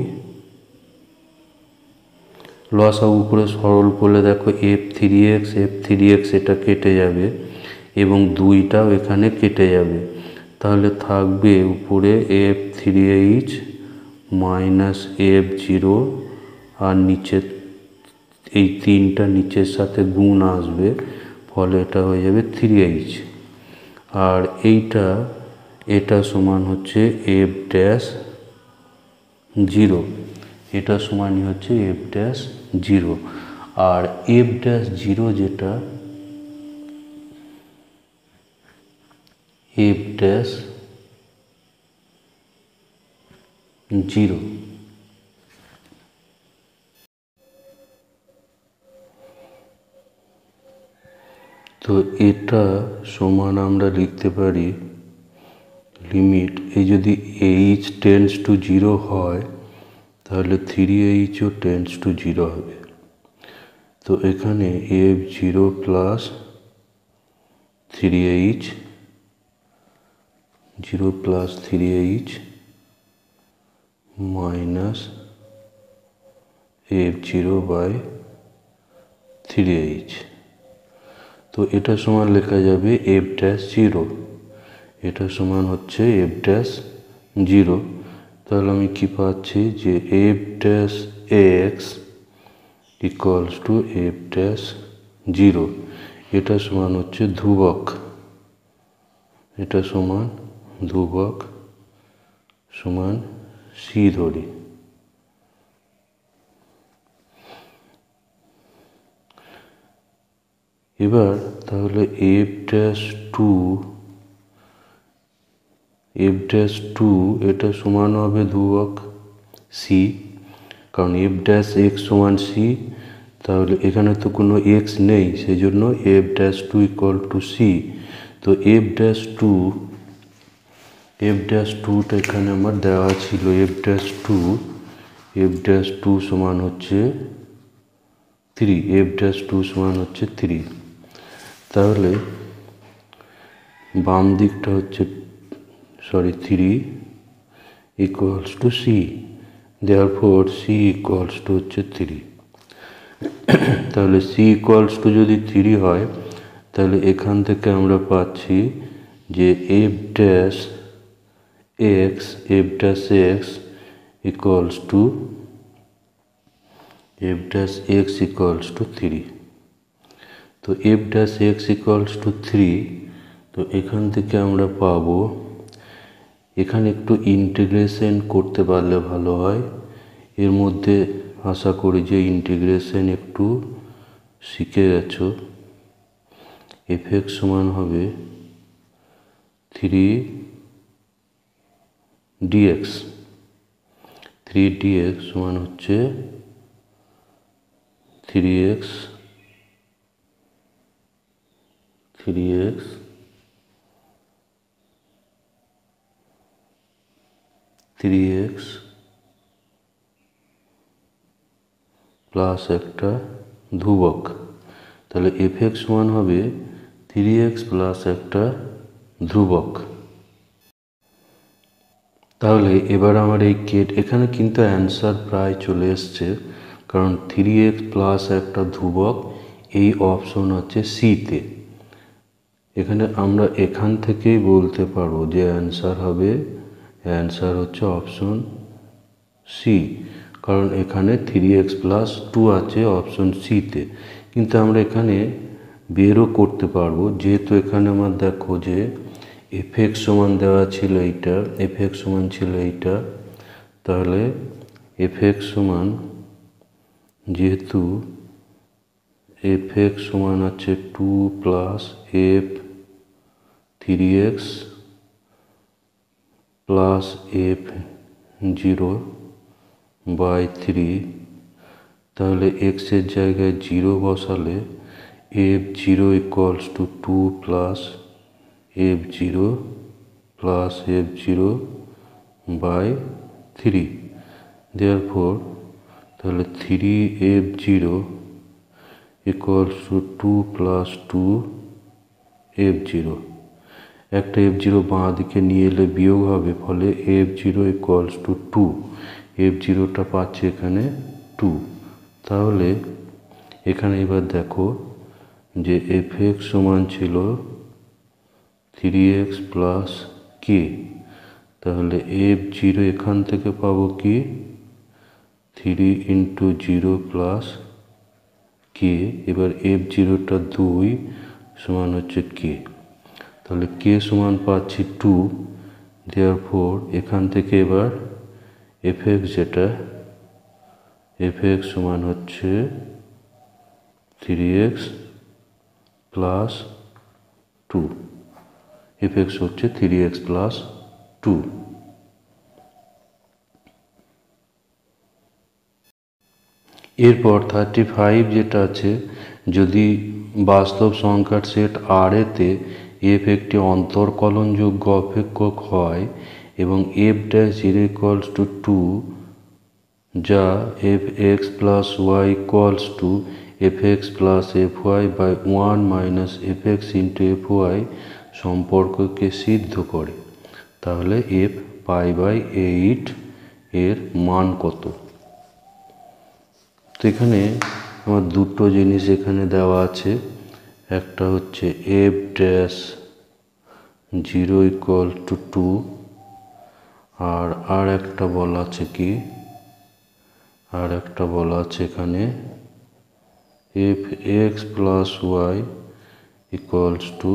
লসাগু করে সরল করলে দেখো f3x এটা কেটে যাবে এবং 2টাও এখানে কেটে যাবে। তাহলে থাকবে উপরে f3h মাইনাস f0 আর নিচে এই 3টা নিচের সাথে গুণ আসবে, ফলে এটা হয়ে যাবে 3h। আর এটা সমান হচ্ছে f ড্যাশ 0, এটা সমানই হচ্ছে f ড্যাশ 0। আর f ড্যাশ 0 যেটা f ড্যাশ 0, তো এটা সমান আমরা লিখতে পারি লিমিট, এই যদি h টেন্ডস টু 0 হয় তাহলে 3hও টেন্ডস টু 0 হবে। তো এখানে f0 plus 3h 0 plus 3h minus f0/3h, তো এটা সমান লেখা যাবে f ড্যাশ 0, এটা সমান হচ্ছে f ড্যাশ 0। তাহলে আমি কি পাচ্ছি যে f dash x equals two f dash 0, এটা সমান হচ্ছে ধ্রুবক, এটা সমান ধ্রুবক সমান c ধরি। এবার তাহলে f ড্যাশ 2 এটা সমান হবে ধ্রুবক c, কারণ f ড্যাশ x সমান c, তাহলে এখানে তো কোনো x নেই, সেই জন্য f dash 2 equal to c। তো f ড্যাশ 2 এফ ড্যাশ টুটা এখানে আমার দেওয়া ছিল এফ ড্যাশ টু সমান হচ্ছে 3, এফ ড্যাশ টু সমান হচ্ছে 3। তাহলে বাম দিকটা হচ্ছে 3 equals to c, therefore c equals to হচ্ছে 3। তাহলে সি ইকুয়ালস টু যদি 3 হয় তাহলে এখান থেকে আমরা পাচ্ছি যে F dash x equals two 3। তো F dash x equals two 3, তো এখান থেকে আমরা পাবো, এখানে একটু ইন্টিগ্রেশন করতে পারলে ভালো হয়। এর মধ্যে আশা করি যে ইন্টিগ্রেশন একটু শিখে গেছো। এফ এক্স সমান হবে 3 ডিএক্স, 3 ডিএক্স সমান হচ্ছে 3x প্লাস একটা ধ্রুবক। তাহলে এফ এক্স সমান হবে 3x প্লাস একটা ধ্রুবক। তাহলে এবার আমার এই কেট এখানে কিন্তু অ্যান্সার প্রায় চলে এসছে, কারণ 3x প্লাস একটা ধ্রুবক এই অপশন হচ্ছে সিতে। এখানে আমরা এখান থেকেই বলতে পারবো যে অ্যান্সার হচ্ছে অপশন সি, কারণ এখানে 3x প্লাস 2 আছে অপশন সিতে। কিন্তু আমরা এখানে বেরও করতে পারবো, যেহেতু এখানে আমার দেখো যে এফ এক্স সমান দেওয়া ছিল এইটা, তাহলে এফ এক্স সমান, যেহেতু এফ এক্স সমান আছে 2 plus F 3x plus F 0/3, তাহলে এক্সের জায়গায় 0 বসালে F 0 equals to 2 plus F 0 plus F 0/3, therefore তাহলে 3f0 equals to 2 plus 2 f0। একটা f0 বাঁ দিকে নিয়ে এলে বিয়োগ হবে, ফলে f0 ইকুয়ালস টু 2, f0টা পাচ্ছে এখানে 2। তাহলে এখানে এবার দেখো যে fx সমান ছিল 3x প্লাস কে, তাহলে f0 এখান থেকে পাবো কি 3 ইন্টু 0 প্লাস কে। এবার f0টা 2 সমান হচ্ছে কে, তাহলে কে সমান পাচ্ছি 2, দেয়ারফর এখান থেকে এবার fx সমান হচ্ছে 3x প্লাস 2, fx হচ্ছে 3x প্লাস 2। এরপর 35 যেটা আছে, যদি বাস্তব সংখ্যার সেট আর এতে এফ একটি অন্তর্কলনযোগ্য অপেক্ষক হয় এবং এফ ড্যাশ 0 ইকুয়ালস টু 2, যা f x plus y equals to f x plus f y by 1 minus f x into f y সম্পর্ককে সিদ্ধ করে, তাহলে এফ π/8 এর মান কত? তো এখানে আমার দুটো জিনিস এখানে দেওয়া আছে, একটা হচ্ছে এফ ড্যাশ 0 ইকুয়াল টু 2, আর একটা বলা আছে কি, এখানে f x plus y equals to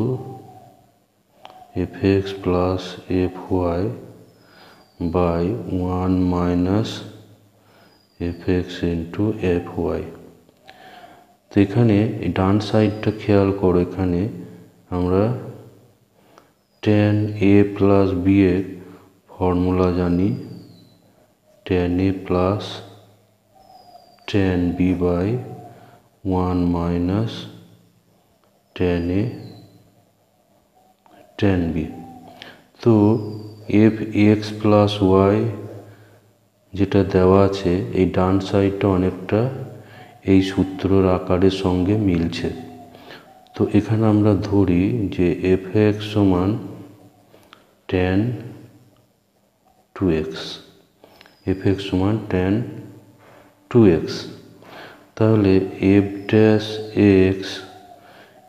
f x plus f y by 1 minus f x into f y. তো এখানে ডান সাইডটা খেয়াল করো, এখানে আমরা tan a প্লাস বি এর ফর্মুলা জানি, tan a plus tan b by 1 minus tan a tan b। তো এফ এক্স প্লাস ওয়াই যেটা দেওয়া আছে এই ডান সাইডটা অনেকটা এই সূত্রর আকারের সঙ্গে মিলছে। তো এখানে আমরা ধরি যে এফ এক্স সমান tan 2x, এফ এক্স সমান tan 2x। তাহলে F dash x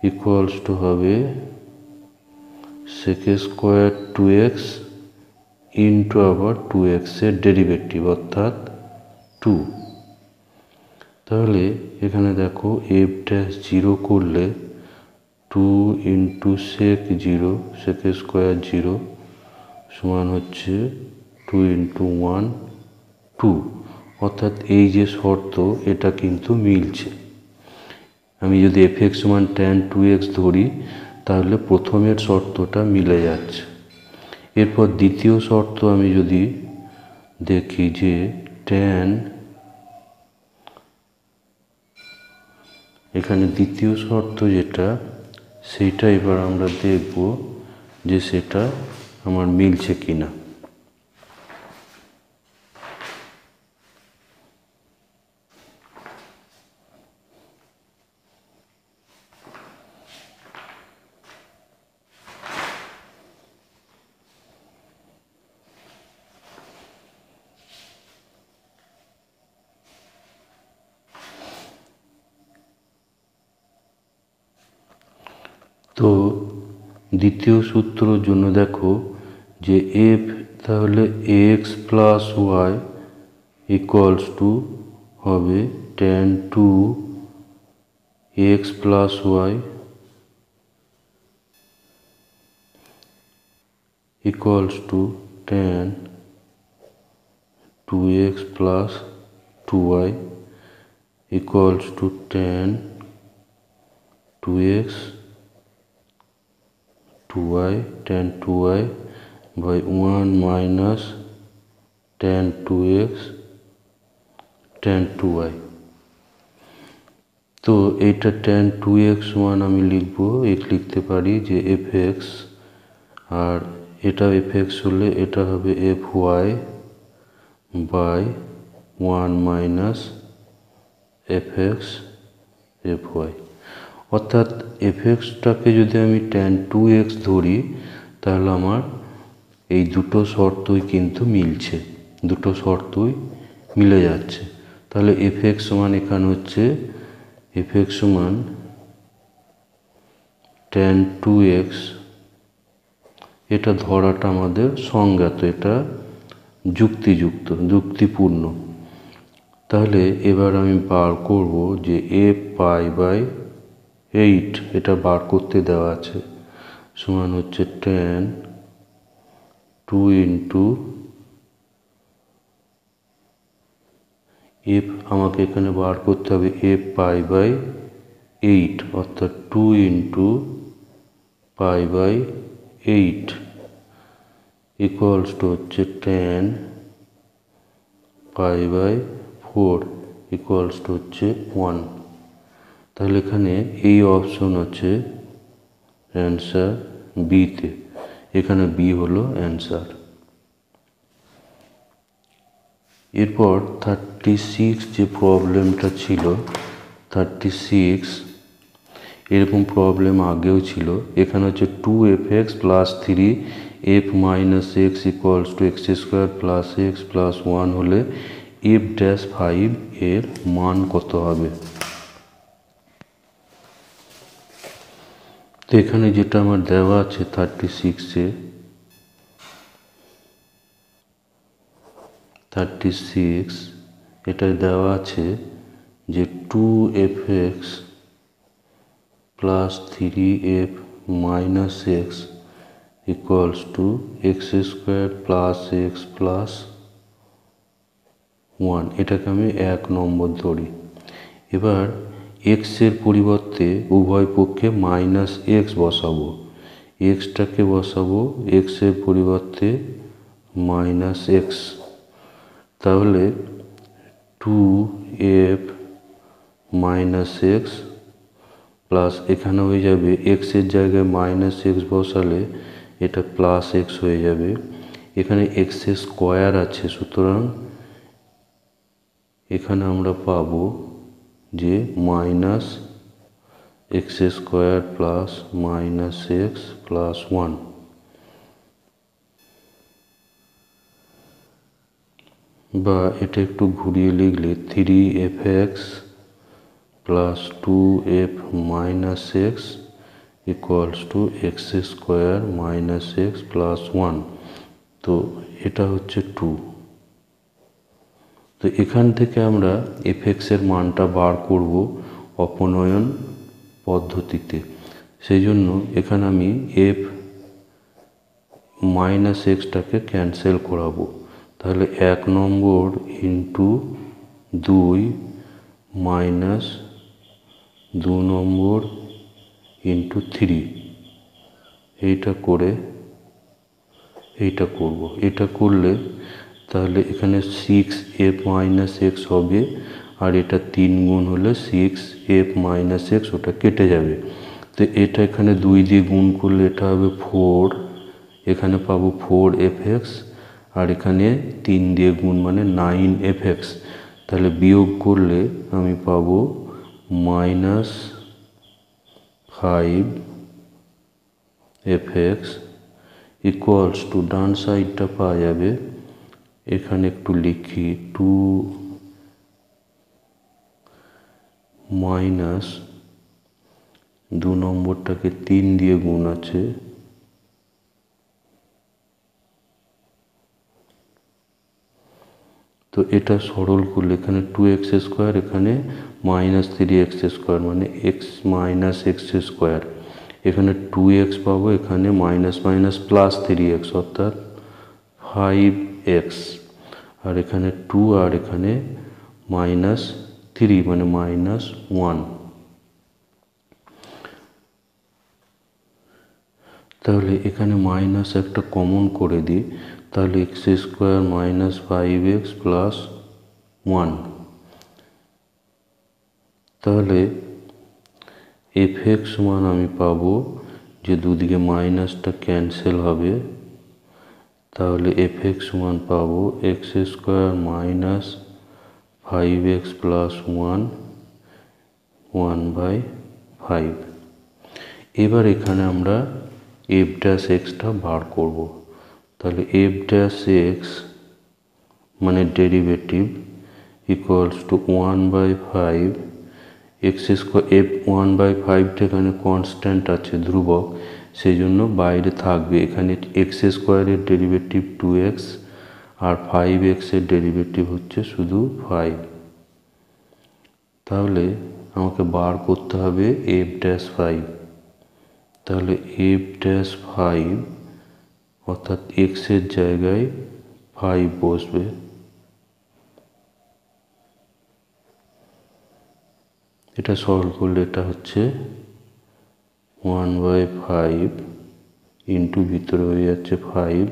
equals to হবে sec স্কোয়ার 2x ইন্টু আবার 2x এর ডেরিভেটিভ অর্থাৎ 2। তাহলে এখানে দেখো এফ ড্যাশ 0 করলে 2 ইন্টু sec 0 sec স্কোয়ার 0 সমান হচ্ছে 2 ইন্টু 1 2, অর্থাৎ এই যে শর্ত এটা কিন্তু মিলছে। আমি যদি এফ এক্স সমান tan 2x ধরি তাহলে প্রথমের শর্তটা মিলে যাচ্ছে। এরপর দ্বিতীয় শর্ত আমি যদি দেখি যে tan, এখানে দ্বিতীয় শর্ত যেটা সেইটা এবার আমরা দেখব যে সেটা আমার মিলছে কিনা। তো দ্বিতীয় সূত্রর জন্য দেখো যে এফ তাহলে x plus y equals to হবে tan 2x plus y equals to tan 2x plus 2y equals to tan 2x 2y tan 2y by 1 minus tan 2x tan 2y। তো এইটা tan 2x সমান আমি লিখবো, লিখতে পারি যে এফ এক্স, আর এটা এফ এক্স হলে এটা হবে f y by 1 minus f x f y. অর্থাৎ এফ এক্সটাকে যদি আমি tan 2x ধরি তাহলে আমার এই দুটো শর্তই কিন্তু মিলছে, দুটো শর্তই মিলে যাচ্ছে। তাহলে এফ এক্স সমান এখানে হচ্ছে এফ এক্স সমান tan 2x, এটা ধরাটা আমাদের সংজ্ঞাত, এটা যুক্তিপূর্ণ। তাহলে এবার আমি বার করব যে এফ পাই বাই 8, এটা বার করতে দেওয়া আছে, সমান হচ্ছে tan 2 ইন্টু এফ, আমাকে এখানে বার করতে হবে এফ পাই বাই 8, অর্থাৎ 2 into pi by 8 equals to হচ্ছে tan pi by 4 equals to হচ্ছে 1। তাহলে এখানে এই অপশন আছে অ্যান্সার বিতে, এখানে বি হলো অ্যান্সার। এরপর 36 যে প্রবলেমটা ছিল, 36 এরকম প্রবলেম আগেও ছিল। এখানে হচ্ছে 2f(x) plus 3f minus x equals to x square plus x plus 1 হলে f ড্যাশ 5 এর মান কত হবে। তো এখানে যেটা আমার দেওয়া আছে 36 এটা দেওয়া আছে যে 2f(x) plus 3f minus x equals to x square plus x plus 1, এটাকে আমি 1 নম্বর ধরি। এবার এক্সের পরিবর্তে উভয় পক্ষে মাইনাস এক্স বসাবো, এক্সটাকে বসাবো এক্সের পরিবর্তে মাইনাস এক্স, তাহলে 2f মাইনাস এক্স প্লাস এখানে হয়ে যাবে এক্সের জায়গায় মাইনাস এক্স বসালে এটা প্লাস এক্স হয়ে যাবে, এখানে এক্স স্কোয়ার আছে, সুতরাং এখানে আমরা পাবো যে minus x square plus minus x plus 1, বা এটা একটু ঘুরিয়ে লিখলে 3f(x) plus 2f minus x equals to x square minus x plus 1। তো এটা হচ্ছে 2। তো এখান থেকে আমরা fx এর মানটা বার করব অপনয়ন পদ্ধতিতে। সেই জন্য এখানে আমি f মাইনাস এক্সটাকে ক্যান্সেল করাবো। তাহলে 1 নম্বর ইন্টু 2 মাইনাস 2 নম্বর ইন্টু 3, এইটা করে এইটা করব। এটা করলে তাহলে এখানে 6f মাইনাস এক্স হবে, আর এটা 3 গুণ হলে 6f মাইনাস এক্স, ওটা কেটে যাবে। তো এটা এখানে 2 দিয়ে গুণ করলে এটা হবে 4, এখানে পাবো 4fx, আর এখানে 3 দিয়ে গুণ মানে 9fx। তাহলে বিয়োগ করলে আমি পাবো মাইনাস 5fx ইকুয়ালস টু, ডান সাইডটা পাওয়া যাবে, এখানে একটু লিখি 2 মাইনাস 2 নম্বরটাকে 3 দিয়ে গুণ আছে, তো এটা সরল করলে এখানে 2x স্কোয়ার, এখানে মাইনাস 3x স্কোয়ার মানে x মাইনাস এক্স স্কোয়ার, এখানে 2x পাবো, এখানে মাইনাস মাইনাস প্লাস 3x অর্থাৎ 5x, আর এখানে 2 আর এখানে মাইনাস 3 মানে মাইনাস 1। তাহলে এখানে মাইনাস একটা কমন করে দিই, তাহলে x square minus 5x plus 1। তাহলে fx মান আমি পাবো যে দুদিকে মাইনাসটা ক্যান্সেল হবে, তাহলে fx মান পাবো x square minus 5x plus 1/5। এবার এখানে আমরা f ড্যাশ এক্সটা বার করব। তাহলে f ড্যাশ এক্স মানে derivative equals to 1/5 x square, f 1/5টা এখানে কনস্ট্যান্ট আছে, ধ্রুবক, সেই জন্য বাইরে থাকবে। এখানে এক্স স্কোয়ারের ডেরিভেটিভ 2x আর 5x এর ডেরিভেটিভ হচ্ছে শুধু 5। তাহলে আমাকে বার করতে হবে f ড্যাশ 5। তাহলে f ড্যাশ 5 অর্থাৎ x এর জায়গায় 5 বসবে, এটা সলভ করলে এটা হচ্ছে 1/5 ইন্টু ভিতরে হয়ে যাচ্ছে 5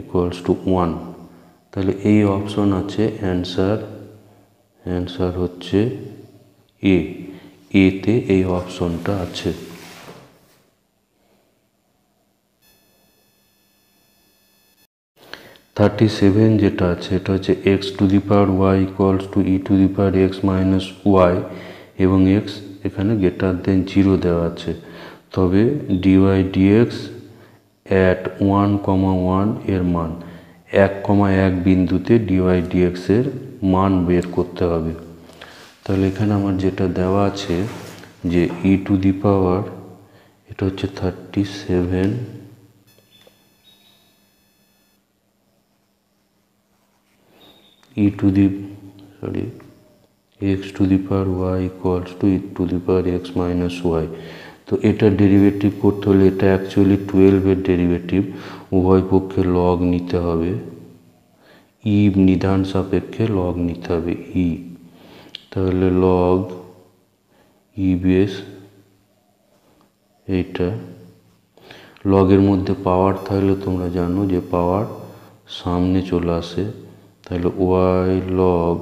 ইকুয়ালস টু 1। তাহলে এই অপশন আছে অ্যান্সার হচ্ছে এতে এই অপশনটা আছে। 37 যেটা আছে এটা হচ্ছে x two the power y equals to e two the power x minus y, এবং x এখানে গ্রেটার দেন 0 দেওয়া আছে। তবে dy dx অ্যাট 1,1 এর মান 1,1 বিন্দুতে dy dx এর মান বের করতে হবে। তাহলে এখানে আমার যেটা দেওয়া আছে যে e টু দি পাওয়ার, এটা হচ্ছে 37 x two the power y equals to e two the power x minus y। তো এটা ডেরিভেটিভ করতে হলে এটা অ্যাকচুয়ালি 12 এর ডেরিভেটিভ, উভয় পক্ষে লগ নিতে হবে, ই নিধান সাপেক্ষে লগ নিতে হবে ই। তাহলে লগ ই বেস, এইটা লগের মধ্যে পাওয়ার থাকলে তোমরা জানো যে পাওয়ার সামনে চলে আসে, তাহলে ওয়াই লগ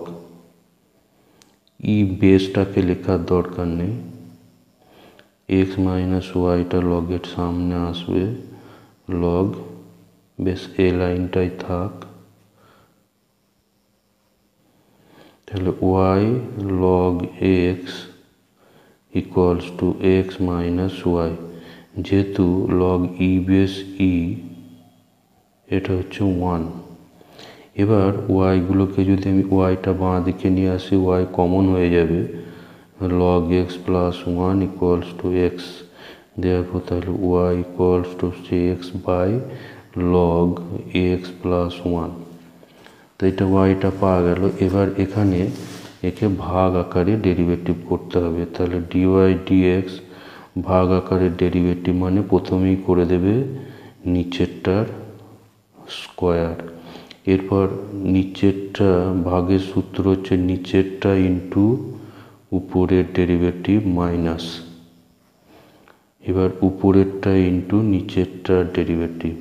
ই বেসটাকে লেখার দরকার নেই, এক্স মাইনাস ওয়াইটা লগের সামনে আসবে, লগ বেশ এই লাইনটাই থাক। তাহলে y log x equals to x minus y, যেহেতু লগ ই বেস ই এটা হচ্ছে 1। এবার ওয়াইগুলোকে যদি আমি ওয়াইটা বাঁ দিকে নিয়ে আসি, ওয়াই কমন হয়ে যাবে, log x plus 1 equals to x, দেওয়ার পর তাহলে ওয়াই ইকুয়ালস টু হচ্ছে x by log x plus 1। তো এটা ওয়াইটা পাওয়া গেল। এবার এখানে একে ভাগ আকারে ডেরিভেটিভ করতে হবে। তাহলে ডিওয়াই ডিএক্স ভাগ আকারের ডেরিভেটিভ মানে প্রথমেই করে দেবে নিচেরটার স্কোয়ার, এরপর নিচেরটা ভাগের সূত্র হচ্ছে নিচেরটা ইন্টু উপরের ডেরিভেটিভ মাইনাস, এবার উপরেরটা ইন্টু নিচেরটার ডেরিভেটিভ।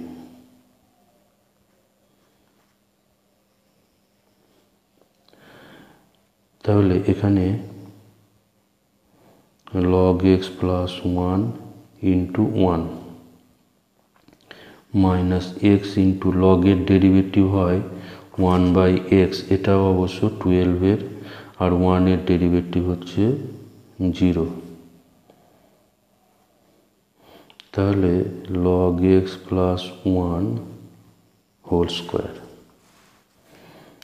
তাহলে এখানে log x plus 1 into 1 minus x into লগের ডেরিভেটিভ হয় 1/x, এটাও অবশ্য 12-এর, আর 1-এর ডেরিভেটিভ হচ্ছে 0। তাহলে log x plus 1 whole square.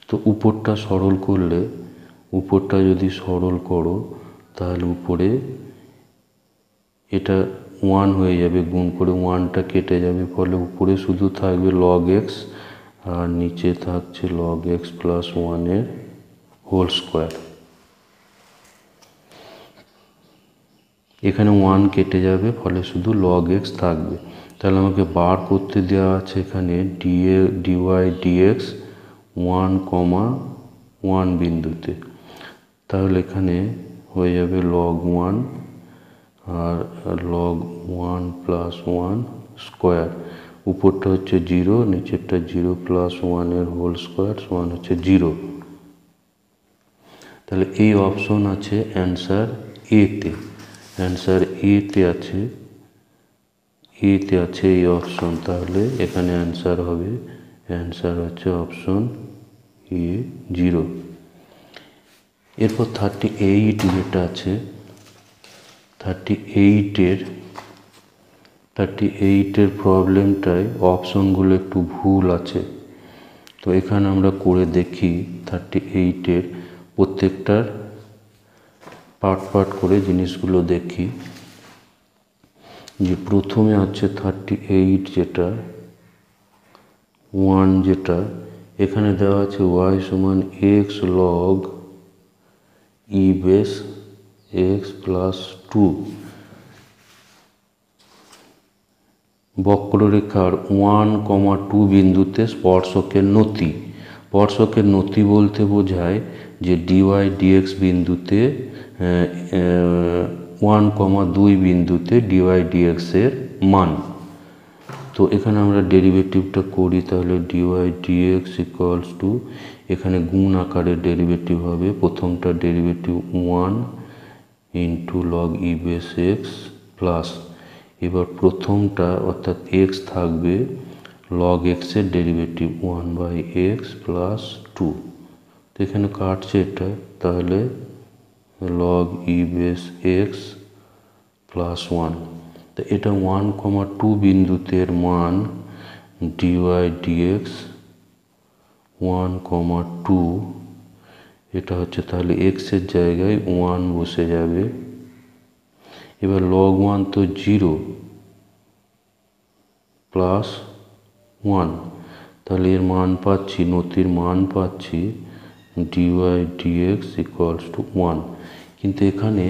তো উপরটা সরল করলে, উপরটা যদি সরল করো তাহলে উপরে এটা 1 হয়ে যাবে, গুণ করে 1টা কেটে যাবে, ফলে উপরে শুধু থাকবে লগ এক্স আর নিচে থাকছে লগ এক্স প্লাস 1-এর হোল স্কোয়ার। এখানে 1 কেটে যাবে, ফলে শুধু লগ এক্স থাকবে। তাহলে আমাকে বার করতে দেওয়া আছে এখানে ডিওয়াই ডিএক্স 1,1 বিন্দুতে। তাহলে এখানে হয়ে যাবে লগ 1 আর লগ 1 প্লাস 1 স্কোয়ার, উপরটা হচ্ছে 0, নিচেরটা 0 প্লাস 1-এর হোল স্কোয়ার সমান হচ্ছে 0। তাহলে এই অপশন আছে অ্যান্সার এতে, অ্যান্সার এতে আছে, এতে আছে এই অপশন। তাহলে এখানে অ্যান্সার হবে, অ্যান্সার হচ্ছে অপশন এ 0। এরপর 38 যেটা আছে, 38-এর প্রবলেমটায় অপশনগুলো একটু ভুল আছে। তো এখানে আমরা করে দেখি 38-এর প্রত্যেকটার পার্ট করে জিনিসগুলো দেখি। যে প্রথমে আছে 38 যেটা 1, যেটা এখানে দেওয়া আছে ওয়াই সমান x log e base x plus 2, বক্ররেখার 1,2 বিন্দুতে স্পর্শকের নতি। স্পর্শকের নতি বলতে বোঝায় যে ডিওয়াই ডিএক্স বিন্দুতে 1,2 বিন্দুতে ডিওয়াই ডিএক্স এর মান। তো এখানে আমরা ডেরিভেটিভটা করি, তাহলে ডিওয়াই ডিএক্স ইকুয়ালস টু, এখানে গুণ আকারের ডেরিভেটিভ হবে, প্রথমটা derivative 1 into log e base x plus, এবার প্রথমটা অর্থাৎ এক্স থাকবে, লগ এক্সের ডেরিভেটিভ 1/x প্লাস 2। তো এখানে কাটছে এটা, তাহলে log e base x plus 1। তো এটা 1,2 বিন্দুতে মান ডিওয়াই ডিএক্স 1,2, এটা হচ্ছে, তাহলে এক্সের জায়গায় 1 বসে যাবে। এবার লগ 1 তো 0 প্লাস 1, তাহলে এর মান পাচ্ছি, নতির মান পাচ্ছি ডিওয়াই ডিএক্স ইকুয়ালস টু 1। কিন্তু এখানে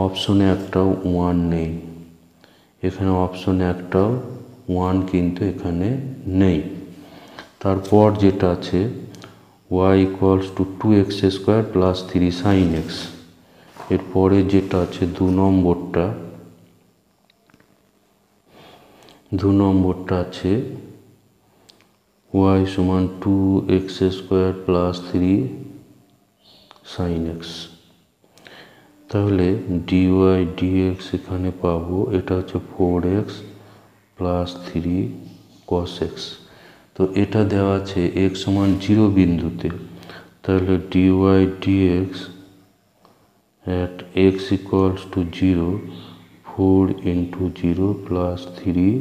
অপশনে একটাও 1 নেই, এখানে অপশনে একটাও 1 কিন্তু এখানে নেই। তারপর যেটা আছে y equals to 2x square plus 3 sin x, এরপরে যেটা আছে 2 নম্বরটা আছে y সমান 2x square plus 3 sin x। তাহলে ডিওয়াই ডিএক্স এখানে পাবো, এটা হচ্ছে 4x প্লাস 3 cos x। তো এটা দেওয়া আছে x সমান 0 বিন্দুতে, তাহলে dy dx at x equals to 0 4 into 0 plus 3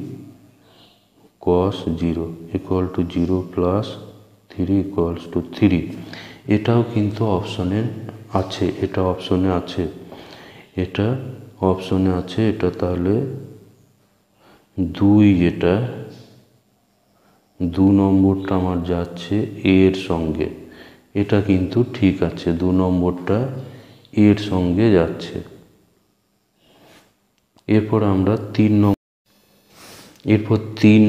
cos 0 equal to 0 plus 3 equals to 3। এটাও কিন্তু অপশনে আছে, এটা অপশনে আছে, এটা অপশনে আছে। এটা তাহলে 2, যেটা 2 নম্বরটা আমার যাচ্ছে এর সঙ্গে, এটা কিন্তু ঠিক আছে, 2 নম্বরটা এর সঙ্গে যাচ্ছে। এরপর আমরা 3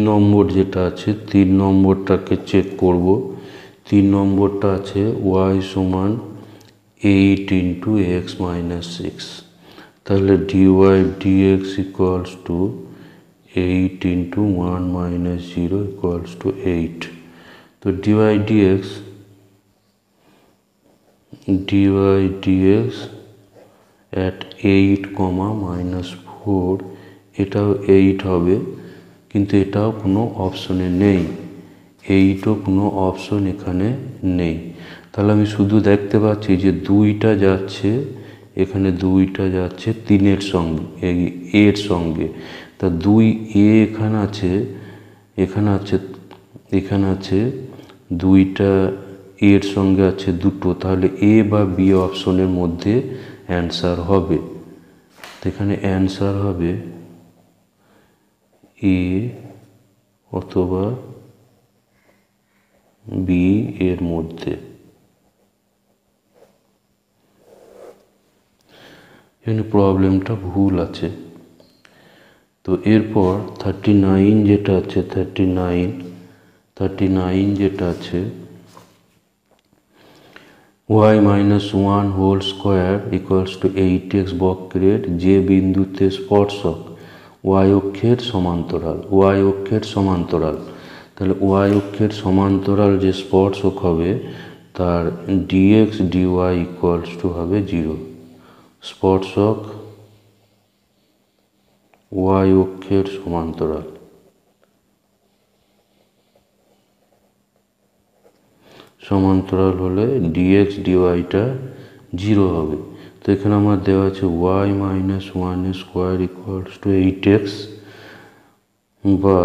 নম্বর যেটা আছে 3 নম্বরটাকে চেক করব। 3 নম্বরটা আছে y সমান 8 into x minus 6, তাহলে dy dx equals to 8 into 1 minus 0 equals to 8। তো dy dx at 8, minus 4, এটাও 8 হবে, কিন্তু এটাও কোনো অপশনে নেই, 8ও কোনো অপশন এখানে নেই। তাহলে আমি শুধু দেখতে পাচ্ছি যে 2টা যাচ্ছে এখানে, 2টা যাচ্ছে 3-এর সঙ্গে, এর সঙ্গে। তা 2a এখানে আছে, এখানে আছে 2টা এর সঙ্গে আছে 2টো, তাহলে এ বা বি অপশনের মধ্যে অ্যান্সার হবে। এখানে অ্যান্সার হবে এ অথবা বি এর মধ্যে। এখানে প্রবলেমটা ভুল আছে। তো এরপর 39 যেটা আছে, 39 যেটা আছে y minus 1 whole square equals to 8x বক্রের যে বিন্দুতে স্পর্শক y অক্ষের সমান্তরাল, তাহলে y অক্ষের সমান্তরাল যে স্পর্শক হবে তার dx dy equals to হবে 0। স্পর্শক y অক্ষের সমান্তরাল হলে dx dyটা 0 হবে। তো এখানে আমার দেওয়া আছে y minus 1 square equals to 8x, বা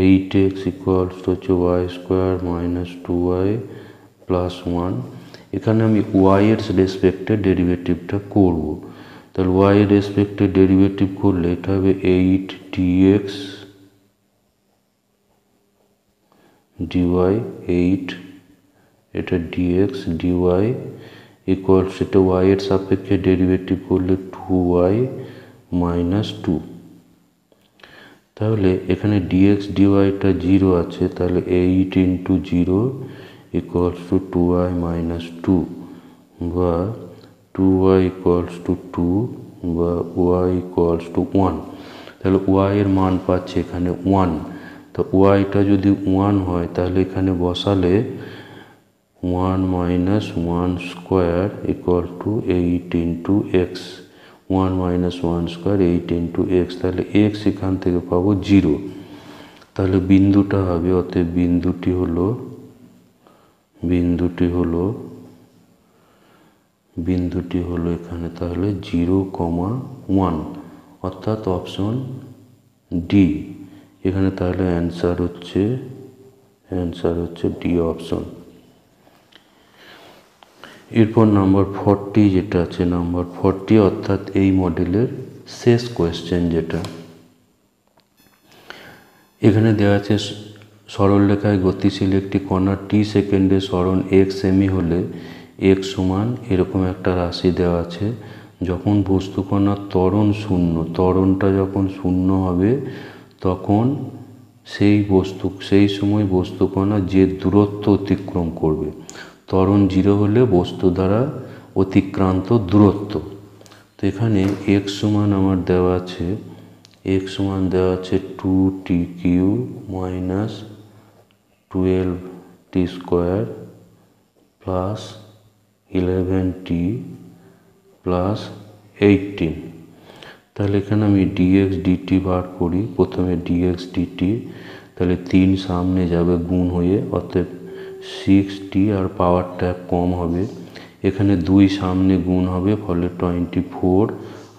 8x equals to হচ্ছে y square minus 2y plus 1। এখানে আমি y এর রেসপেক্টে ডেরিভেটিভটা করব, তাহলে y এর রেসপেক্টে ডেরিভেটিভ করলে এটা হবে 8 dx dy, 8 এটা dx dy ইকুয়ালস, এটা y এর সাপেক্ষে ডেরিভেটিভ করলে 2y minus 2। তাহলে এখানে dx dyটা 0 আছে, তাহলে 8 into 0 equals to 2y minus 2, বা 2y equals to 2, বা y equals to 1। তাহলে y এর মান পাচ্ছে এখানে 1। তো yটা যদি 1 হয় তাহলে এখানে বসালে 1 minus 1 square equal to 8 into x, 1 minus 1 square 8 into x, তাহলে x এখান থেকে পাবো 0। তাহলে বিন্দুটা হবে, অতএব বিন্দুটি হলো এখানে তাহলে 0,1, অর্থাৎ অপশন ডি। এখানে তাহলে অ্যান্সার হচ্ছে ডি অপশন। এরপর নাম্বার 40 যেটা আছে, নাম্বার 40 অর্থাৎ এই মডেলের শেষ কোয়েশ্চেন যেটা, এখানে দেওয়া আছে সরলরেখায় গতিশীল একটি কণা t সেকেন্ডে সরণ x সেমি হলে x সমান এরকম একটা রাশি দেওয়া আছে। যখন বস্তুকণার ত্বরণটা যখন শূন্য হবে তখন সেই সময় বস্তুকণা যে দূরত্ব অতিক্রম করবে, ত্বরণ 0 হলে বস্তু দ্বারা অতিক্রান্ত দূরত্ব। তো এখানে x সমান আমার দেওয়া আছে, x সমান 2t³ minus 12t square plus 11t plus 18। তাহলে এখানে আমি dx dt বার করি, প্রথমে dx dt, তাহলে 3 সামনে যাবে গুণ হয়ে, অতএব 6t আর পাওয়ারটা কম হবে। এখানে 2 সামনে গুণ হবে, ফলে 24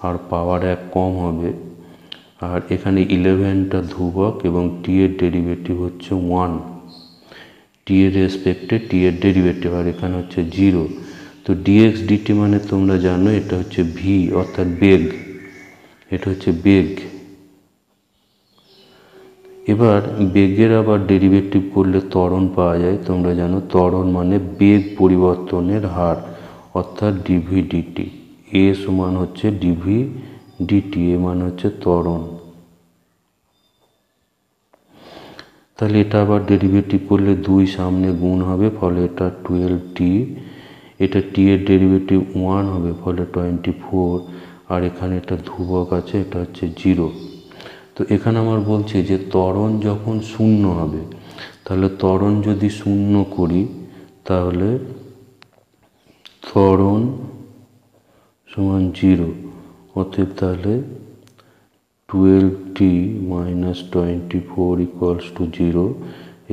আর পাওয়ার 1 কম হবে। আর এখানে 11টা ধ্রুবক এবং t এর ডেরিভেটিভ হচ্ছে 1, t এর রেসপেক্টে t এর ডেরিভেটিভ, আর এখানে হচ্ছে 0। তো dx dt মানে তোমরা জানো এটা হচ্ছে v, অর্থাৎ বেগ, এটা হচ্ছে বেগ। এবার বেগের আবার ডেরিভেটিভ করলে ত্বরণ পাওয়া যায়। তোমরা জানো ত্বরণ মানে বেগ পরিবর্তনের হার, অর্থাৎ dv dt। a সমান হচ্ছে dv dt, এ মানে হচ্ছে ত্বরণ। তাহলে এটা আবার ডেরিভেটিভ করলে 2 সামনে গুণ হবে, ফলে এটা 12t, এটা t এর ডেরিভেটিভ 1 হবে, ফলে 24, আর এখানে এটা ধ্রুবক আছে, এটা হচ্ছে 0। তো এখানে আমার বলছে যে ত্বরণ যখন শূন্য হবে, তাহলে ত্বরণ যদি শূন্য করি তাহলে ত্বরণ সমান 0, অতএব তাহলে 12t minus 24 equals to 0।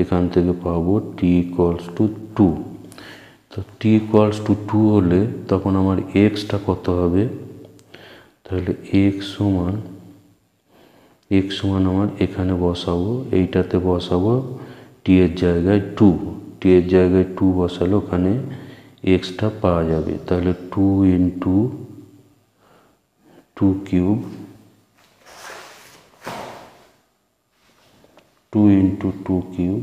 এখান থেকে পাবো t equals to 2। তো t equals to 2 হলে তখন আমার xটা কত হবে, তাহলে x সমান আমার এখানে বসাবো, এইটাতে বসাবো t এর জায়গায় 2, t এর জায়গায় 2 বসালে ওখানে xটা পাওয়া যাবে। তাহলে 2 into 2 cube, 2 into 2 cube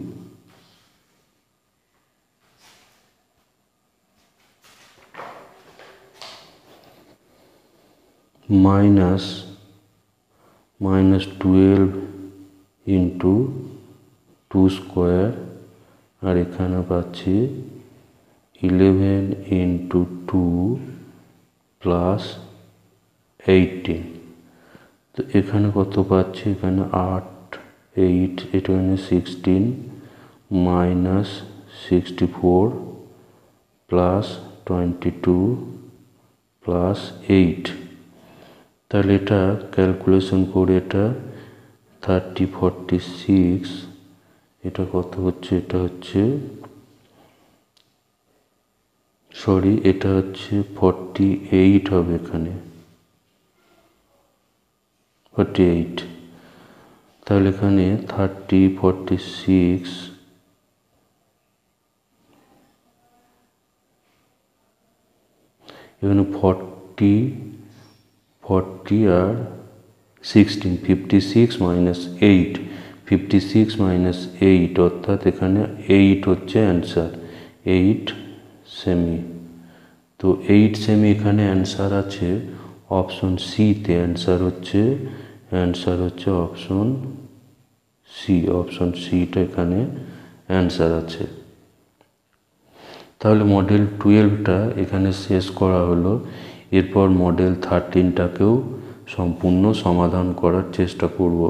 minus 12 into 2 square, আর এখানে পাচ্ছি 11 into 2 প্লাস 18। তো এখানে কত পাচ্ছি, এখানে 8, এখানে 16 মাইনাস 64 প্লাস 22 প্লাস 8। তাহলে এটা ক্যালকুলেশন করে এটা 3046, এটা কত হচ্ছে, এটা হচ্ছে এটা হচ্ছে 48 হবে, এখানে 48। তাহলে এখানে 3046 এখানে 40 আর 16, 56 মাইনাস 8, 56 মাইনাস 8, অর্থাৎ এখানে 8 হচ্ছে অ্যান্সার, 8 সেমি। তো 8 সেমি এখানে অ্যান্সার আছে অপশন সিতে, অ্যান্সার হচ্ছে অপশন সি, অপশন সিটা এখানে অ্যান্সার আছে। তাহলে মডেল 12টা এখানে শেষ করা হলো। এরপর মডেল 13টাকেও সম্পূর্ণ সমাধান করার চেষ্টা করব।